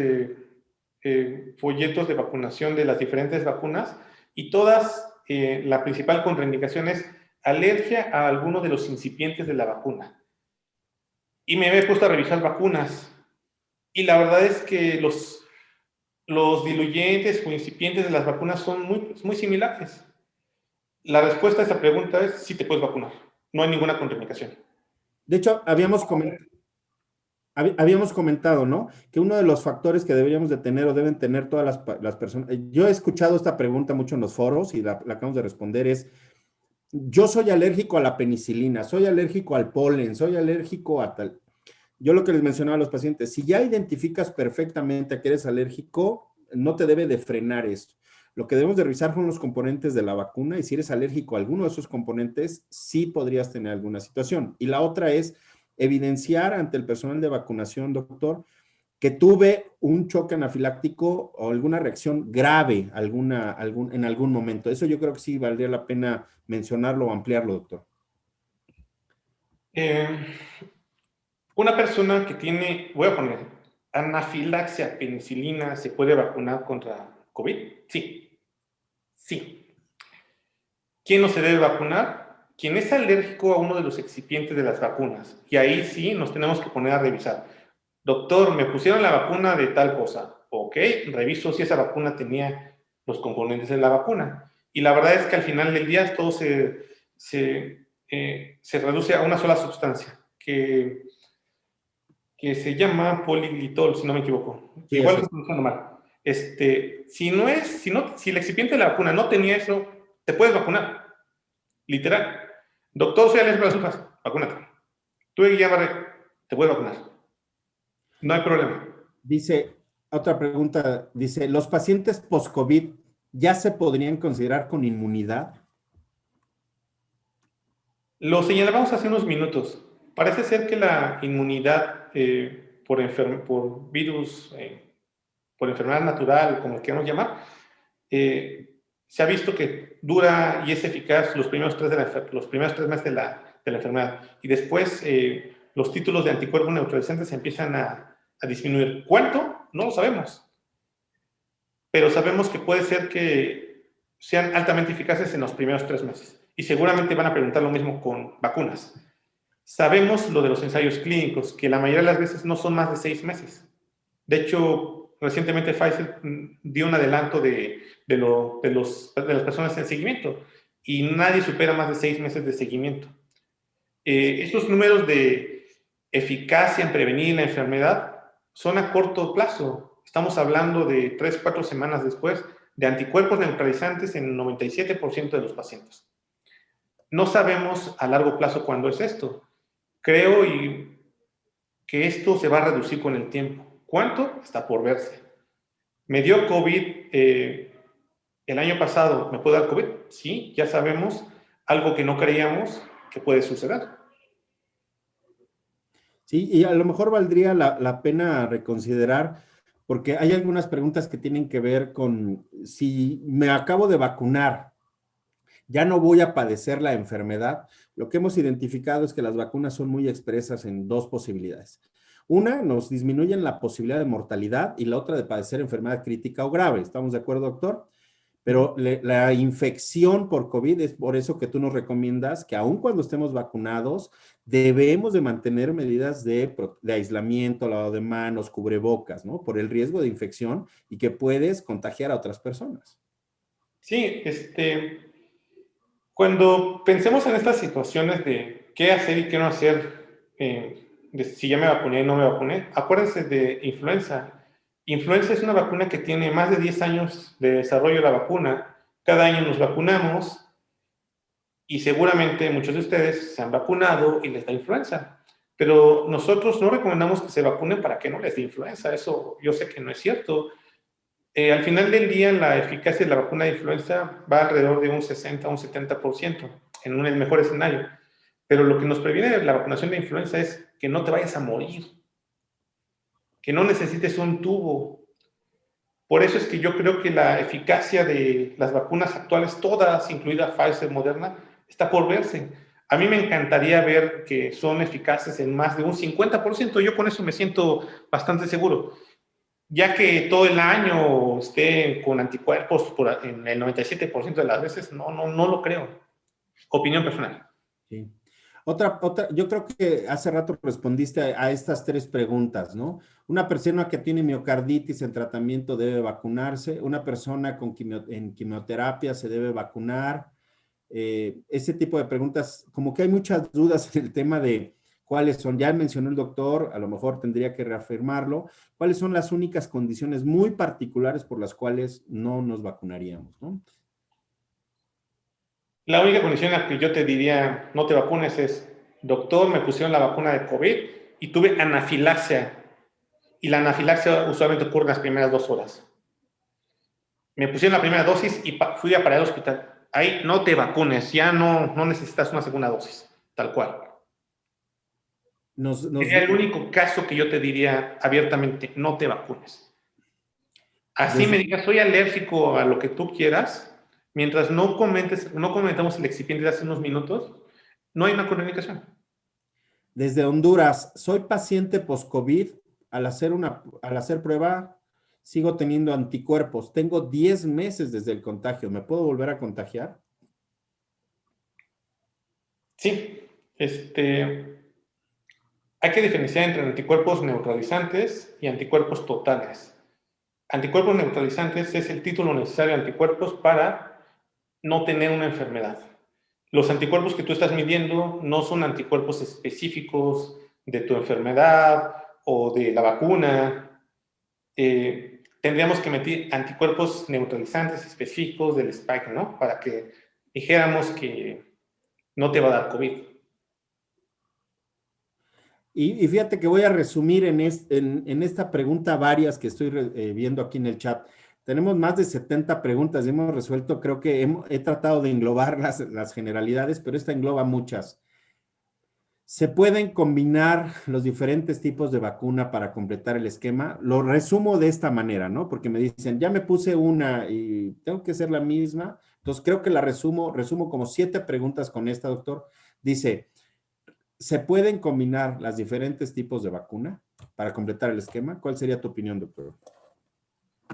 folletos de vacunación de las diferentes vacunas y todas, la principal contraindicación es alergia a alguno de los incipientes de la vacuna. Y me he puesto a revisar vacunas y la verdad es que los diluyentes o incipientes de las vacunas son muy similares. La respuesta a esa pregunta es sí te puedes vacunar. No hay ninguna contraindicación. De hecho, habíamos comentado, ¿no? Que uno de los factores que deberíamos de tener o deben tener todas las personas, yo he escuchado esta pregunta mucho en los foros y la acabamos de responder, es, yo soy alérgico a la penicilina, soy alérgico al polen, soy alérgico a tal. Yo lo que les mencionaba a los pacientes, si ya identificas perfectamente a que eres alérgico, no te debe de frenar esto. Lo que debemos de revisar son los componentes de la vacuna y si eres alérgico a alguno de esos componentes, sí podrías tener alguna situación. Y la otra es evidenciar ante el personal de vacunación, doctor, que tuve un choque anafiláctico o alguna reacción grave en algún momento. Eso yo creo que sí valdría la pena mencionarlo o ampliarlo, doctor. Una persona que tiene, voy a poner, anafilaxia a penicilina, ¿se puede vacunar contra COVID? Sí. Sí. ¿Quién no se debe vacunar? Quien es alérgico a uno de los excipientes de las vacunas. Y ahí sí nos tenemos que poner a revisar. Doctor, me pusieron la vacuna de tal cosa. Ok, reviso si esa vacuna tenía los componentes de la vacuna. Y la verdad es que al final del día todo se reduce a una sola sustancia, que se llama poliglitol, si no me equivoco. Sí, igual lo estoy pronunciando mal. Si el excipiente de la vacuna no tenía eso, te puedes vacunar. Literal. Doctor, soy alérgico a las agujas, vacúnate. Tú de Guillain-Barré, te puedes vacunar. No hay problema. Dice, otra pregunta, dice, ¿los pacientes post-COVID ya se podrían considerar con inmunidad? Lo señalábamos hace unos minutos. Parece ser que la inmunidad por virus, por enfermedad natural, como queramos llamar, se ha visto que dura y es eficaz los primeros 3 meses de la enfermedad. Y después los títulos de anticuerpos neutralizantes empiezan a disminuir. ¿Cuánto? No lo sabemos. Pero sabemos que puede ser que sean altamente eficaces en los primeros 3 meses. Y seguramente van a preguntar lo mismo con vacunas. Sabemos lo de los ensayos clínicos, que la mayoría de las veces no son más de 6 meses. De hecho, recientemente Pfizer dio un adelanto de las personas en seguimiento y nadie supera más de 6 meses de seguimiento. Estos números de eficacia en prevenir la enfermedad son a corto plazo. Estamos hablando de 3, 4 semanas después de anticuerpos neutralizantes en el 97% de los pacientes. No sabemos a largo plazo cuándo es esto. Creo que esto se va a reducir con el tiempo. ¿Cuánto? Está por verse. Me dio COVID el año pasado. ¿Me puede dar COVID? Sí, ya sabemos algo que no creíamos que puede suceder. Sí, y a lo mejor valdría la pena reconsiderar, porque hay algunas preguntas que tienen que ver con si me acabo de vacunar, ya no voy a padecer la enfermedad. Lo que hemos identificado es que las vacunas son muy expresas en dos posibilidades. Una, nos disminuyen la posibilidad de mortalidad y la otra de padecer enfermedad crítica o grave. ¿Estamos de acuerdo, doctor? Pero la infección por COVID es por eso que tú nos recomiendas que aun cuando estemos vacunados, debemos de mantener medidas de aislamiento, lavado de manos, cubrebocas, ¿no? Por el riesgo de infección y que puedes contagiar a otras personas. Sí, cuando pensemos en estas situaciones de qué hacer y qué no hacer, de si ya me vacuné o no me vacuné, acuérdense de influenza. Influenza es una vacuna que tiene más de 10 años de desarrollo de la vacuna. Cada año nos vacunamos y seguramente muchos de ustedes se han vacunado y les da influenza. Pero nosotros no recomendamos que se vacunen para que no les dé influenza. Eso yo sé que no es cierto. Al final del día, la eficacia de la vacuna de influenza va alrededor de un 60 a un 70%, en el mejor escenario. Pero lo que nos previene de la vacunación de influenza es que no te vayas a morir, que no necesites un tubo. Por eso es que yo creo que la eficacia de las vacunas actuales, todas, incluida Pfizer, Moderna, está por verse. A mí me encantaría ver que son eficaces en más de un 50%. Yo con eso me siento bastante seguro. Ya que todo el año esté con anticuerpos en el 97% de las veces, no lo creo. Opinión personal. Sí. Yo creo que hace rato respondiste a estas tres preguntas, ¿no? Una persona que tiene miocarditis en tratamiento debe vacunarse, una persona en quimioterapia se debe vacunar. Ese tipo de preguntas, como que hay muchas dudas en el tema de cuáles son, ya mencionó el doctor, a lo mejor tendría que reafirmarlo, cuáles son las únicas condiciones muy particulares por las cuales no nos vacunaríamos, ¿no? La única condición en la que yo te diría no te vacunes es, doctor, me pusieron la vacuna de COVID y tuve anafilaxia. Y la anafilaxia usualmente ocurre en las primeras 2 horas. Me pusieron la primera dosis y fui a parar al hospital. Ahí no te vacunes, ya no necesitas una segunda dosis, tal cual. Sería el único caso que yo te diría abiertamente, no te vacunes. Así me digas, soy alérgico a lo que tú quieras, mientras no comentamos el excipiente de hace unos minutos, no hay una comunicación. Desde Honduras, soy paciente post-COVID, al hacer prueba sigo teniendo anticuerpos, tengo 10 meses desde el contagio, ¿me puedo volver a contagiar? Sí, hay que diferenciar entre anticuerpos neutralizantes y anticuerpos totales. Anticuerpos neutralizantes es el título necesario de anticuerpos para no tener una enfermedad. Los anticuerpos que tú estás midiendo no son anticuerpos específicos de tu enfermedad o de la vacuna. Tendríamos que meter anticuerpos neutralizantes específicos del spike, ¿no? Para que dijéramos que no te va a dar COVID. Y fíjate que voy a resumir en esta pregunta varias que estoy viendo aquí en el chat. Tenemos más de 70 preguntas y hemos resuelto, creo que he tratado de englobar las generalidades, pero esta engloba muchas. ¿Se pueden combinar los diferentes tipos de vacuna para completar el esquema? Lo resumo de esta manera, ¿no? Porque me dicen, ya me puse una y tengo que ser la misma. Entonces creo que la resumo como 7 preguntas con esta, doctor. Dice, ¿se pueden combinar los diferentes tipos de vacuna para completar el esquema? ¿Cuál sería tu opinión, doctor?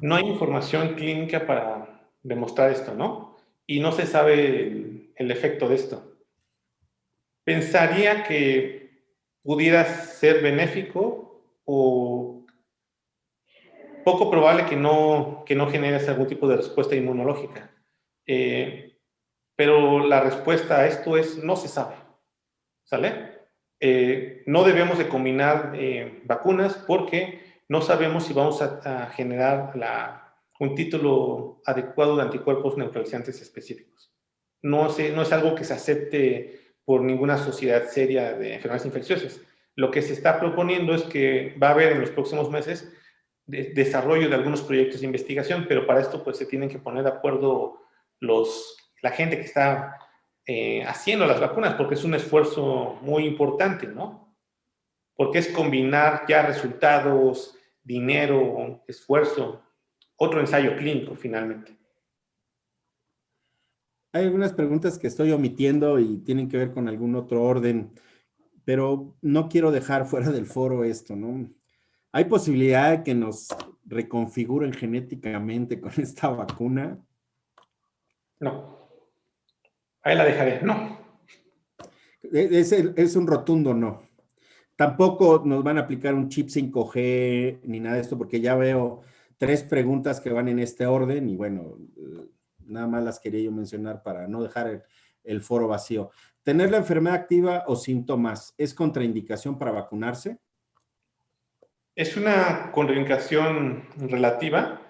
No hay información clínica para demostrar esto, ¿no? Y no se sabe el efecto de esto. Pensaría que pudiera ser benéfico o poco probable que no generes algún tipo de respuesta inmunológica. Pero la respuesta a esto es no se sabe, ¿sale? no debemos de combinar vacunas porque no sabemos si vamos a generar un título adecuado de anticuerpos neutralizantes específicos. No es algo que se acepte por ninguna sociedad seria de enfermedades infecciosas. Lo que se está proponiendo es que va a haber en los próximos meses desarrollo de algunos proyectos de investigación, pero para esto pues se tienen que poner de acuerdo la gente que está haciendo las vacunas, porque es un esfuerzo muy importante, ¿no? Porque es combinar ya resultados, dinero, esfuerzo, otro ensayo clínico finalmente. Hay algunas preguntas que estoy omitiendo y tienen que ver con algún otro orden, pero no quiero dejar fuera del foro esto, ¿no? ¿Hay posibilidad de que nos reconfiguren genéticamente con esta vacuna? No. Ahí la dejaré. No. Es un rotundo no. Tampoco nos van a aplicar un chip 5G ni nada de esto, porque ya veo 3 preguntas que van en este orden y bueno, nada más las quería yo mencionar para no dejar el foro vacío. ¿Tener la enfermedad activa o síntomas es contraindicación para vacunarse? Es una contraindicación relativa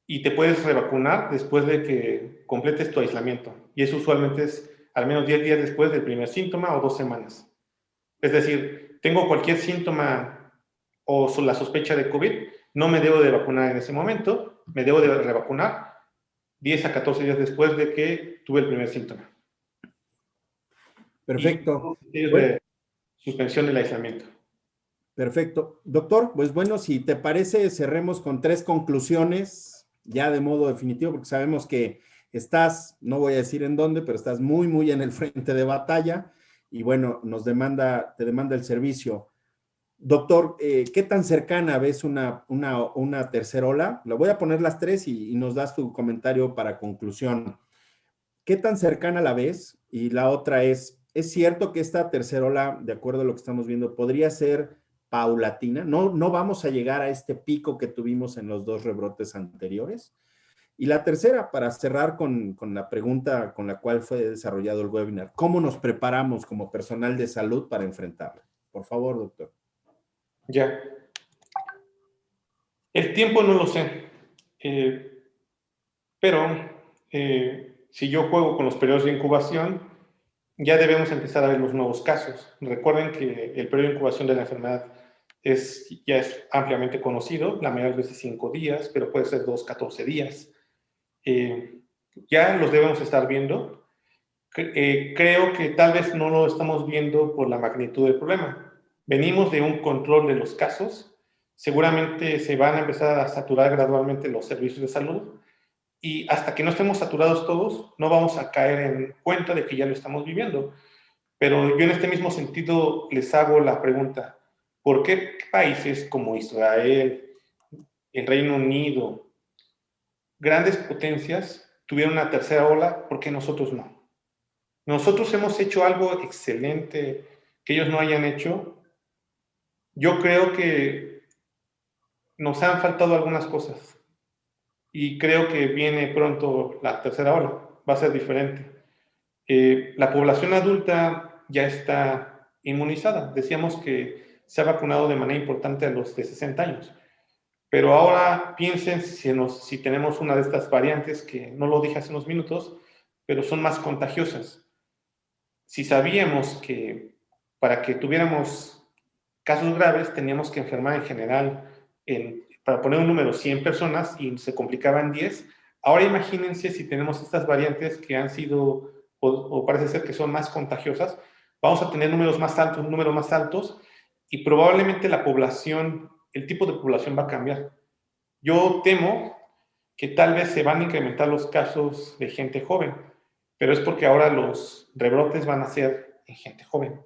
y te puedes revacunar después de que completes tu aislamiento. Y eso usualmente es al menos 10 días después del primer síntoma o 2 semanas. Es decir, tengo cualquier síntoma o la sospecha de COVID, no me debo de vacunar en ese momento, me debo de revacunar 10 a 14 días después de que tuve el primer síntoma. Perfecto. Y de suspensión del aislamiento. Perfecto. Doctor, pues bueno, si te parece, cerremos con 3 conclusiones ya de modo definitivo, porque sabemos que estás, no voy a decir en dónde, pero estás muy, muy en el frente de batalla y bueno, te demanda el servicio. Doctor, ¿qué tan cercana ves una tercera ola? Le voy a poner las 3 y nos das tu comentario para conclusión. ¿Qué tan cercana la ves? Y la otra ¿es cierto que esta tercera ola, de acuerdo a lo que estamos viendo, podría ser paulatina? No vamos a llegar a este pico que tuvimos en los 2 rebrotes anteriores. Y la tercera, para cerrar con la pregunta con la cual fue desarrollado el webinar, ¿cómo nos preparamos como personal de salud para enfrentarla? Por favor, doctor. Ya. El tiempo no lo sé, pero si yo juego con los periodos de incubación, ya debemos empezar a ver los nuevos casos. Recuerden que el periodo de incubación de la enfermedad ya es ampliamente conocido, la mayoría de veces 5 días, pero puede ser 2, 14 días. Ya los debemos estar viendo. Creo que tal vez no lo estamos viendo por la magnitud del problema. Venimos de un control de los casos, seguramente se van a empezar a saturar gradualmente los servicios de salud y hasta que no estemos saturados todos, no vamos a caer en cuenta de que ya lo estamos viviendo. Pero yo en este mismo sentido les hago la pregunta, ¿por qué países como Israel, el Reino Unido, grandes potencias, tuvieron una tercera ola, por qué nosotros no? Nosotros hemos hecho algo excelente que ellos no hayan hecho. Yo creo que nos han faltado algunas cosas y creo que viene pronto la tercera ola, va a ser diferente. La población adulta ya está inmunizada. Decíamos que se ha vacunado de manera importante a los de 60 años. Pero ahora piensen si tenemos una de estas variantes, que no lo dije hace unos minutos, pero son más contagiosas. Si sabíamos que para que tuviéramos casos graves teníamos que enfermar en general, para poner un número, 100 personas y se complicaban 10, ahora imagínense si tenemos estas variantes que han sido o parece ser que son más contagiosas, vamos a tener números más altos y probablemente la población, el tipo de población va a cambiar. Yo temo que tal vez se van a incrementar los casos de gente joven, pero es porque ahora los rebrotes van a ser en gente joven.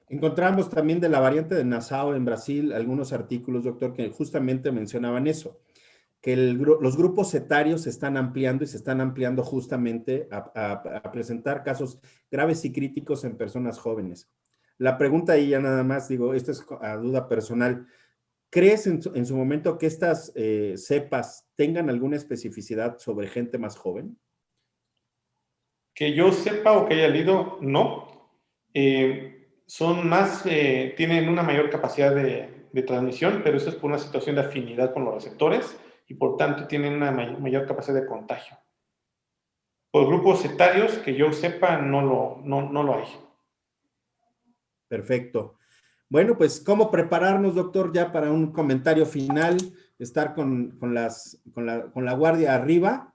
Encontramos también de la variante de Nassau en Brasil algunos artículos, doctor, que justamente mencionaban eso, que los grupos etarios se están ampliando y se están ampliando justamente a presentar casos graves y críticos en personas jóvenes. La pregunta ahí ya nada más, digo, esto es a duda personal, ¿crees en su momento que estas cepas tengan alguna especificidad sobre gente más joven? Que yo sepa o que haya leído, no. son más, tienen una mayor capacidad de transmisión, pero eso es por una situación de afinidad con los receptores y por tanto tienen una mayor capacidad de contagio. Por grupos etarios, que yo sepa, no lo hay. Perfecto. Bueno, pues, ¿cómo prepararnos, doctor, ya para un comentario final? Estar con la guardia arriba.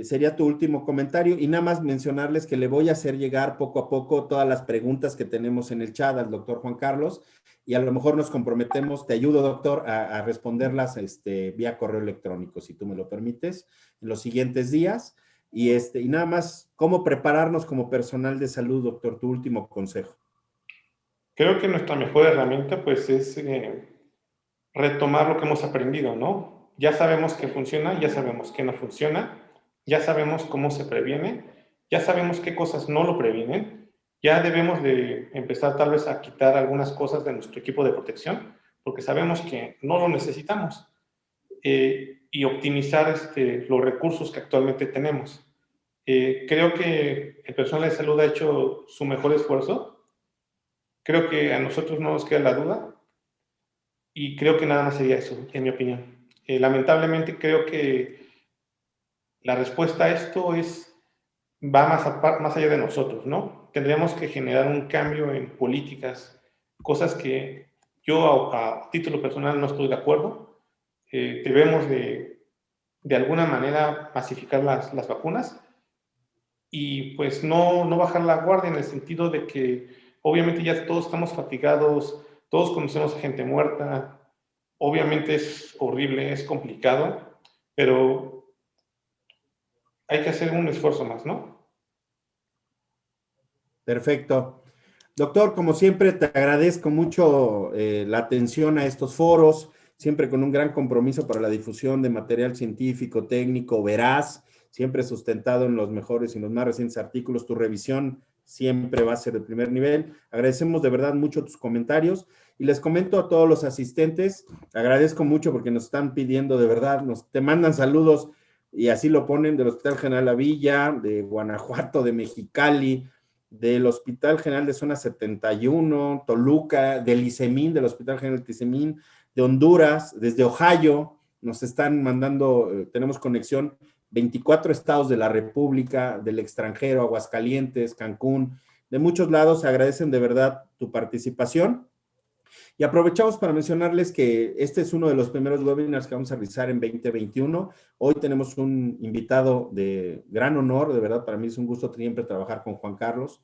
Sería tu último comentario y nada más mencionarles que le voy a hacer llegar poco a poco todas las preguntas que tenemos en el chat al doctor Juan Carlos y a lo mejor nos comprometemos, te ayudo doctor, a responderlas vía correo electrónico, si tú me lo permites, en los siguientes días. Y nada más, ¿cómo prepararnos como personal de salud, doctor? Tu último consejo. Creo que nuestra mejor herramienta pues es retomar lo que hemos aprendido, ¿no? Ya sabemos qué funciona, ya sabemos qué no funciona, ya sabemos cómo se previene, ya sabemos qué cosas no lo previenen, ya debemos de empezar tal vez a quitar algunas cosas de nuestro equipo de protección, porque sabemos que no lo necesitamos, y optimizar los recursos que actualmente tenemos. Creo que el personal de salud ha hecho su mejor esfuerzo, creo que a nosotros no nos queda la duda, y creo que nada más sería eso, en mi opinión. Lamentablemente creo que la respuesta a esto va más allá de nosotros, ¿no? Tendríamos que generar un cambio en políticas, cosas que yo a título personal no estoy de acuerdo. Debemos de alguna manera pacificar las vacunas y pues no bajar la guardia en el sentido de que obviamente ya todos estamos fatigados, todos conocemos a gente muerta, obviamente es horrible, es complicado, pero hay que hacer un esfuerzo más, ¿no? Perfecto. Doctor, como siempre, te agradezco mucho la atención a estos foros, siempre con un gran compromiso para la difusión de material científico, técnico, veraz, siempre sustentado en los mejores y los más recientes artículos. Tu revisión siempre va a ser de primer nivel. Agradecemos de verdad mucho tus comentarios y les comento a todos los asistentes, agradezco mucho porque nos están pidiendo de verdad, te mandan saludos y así lo ponen del Hospital General La Villa, de Guanajuato, de Mexicali, del Hospital General de Zona 71, Toluca, del ICEMIN, del Hospital General de ICEMIN, de Honduras, desde Ohio, nos están mandando, tenemos conexión, 24 estados de la República, del extranjero, Aguascalientes, Cancún, de muchos lados, agradecen de verdad tu participación. Y aprovechamos para mencionarles que este es uno de los primeros webinars que vamos a realizar en 2021. Hoy tenemos un invitado de gran honor, de verdad, para mí es un gusto siempre trabajar con Juan Carlos.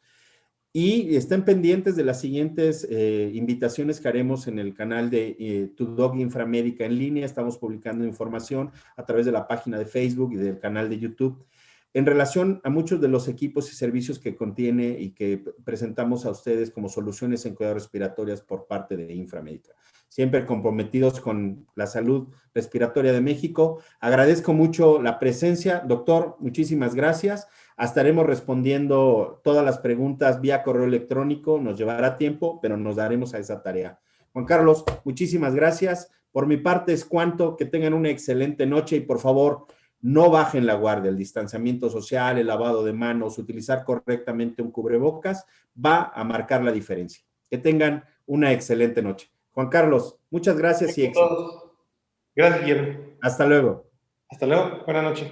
Y estén pendientes de las siguientes invitaciones que haremos en el canal de Tu Dog Inframédica en línea. Estamos publicando información a través de la página de Facebook y del canal de YouTube en relación a muchos de los equipos y servicios que contiene y que presentamos a ustedes como soluciones en cuidados respiratorias por parte de Inframédica. Siempre comprometidos con la salud respiratoria de México. Agradezco mucho la presencia. Doctor, muchísimas gracias. Estaremos respondiendo todas las preguntas vía correo electrónico. Nos llevará tiempo, pero nos daremos a esa tarea. Juan Carlos, muchísimas gracias. Por mi parte es cuanto. Que tengan una excelente noche y por favor, no bajen la guardia. El distanciamiento social, el lavado de manos, utilizar correctamente un cubrebocas va a marcar la diferencia. Que tengan una excelente noche. Juan Carlos, muchas gracias y éxito. Gracias, Guillermo. Hasta luego. Hasta luego. Buenas noches.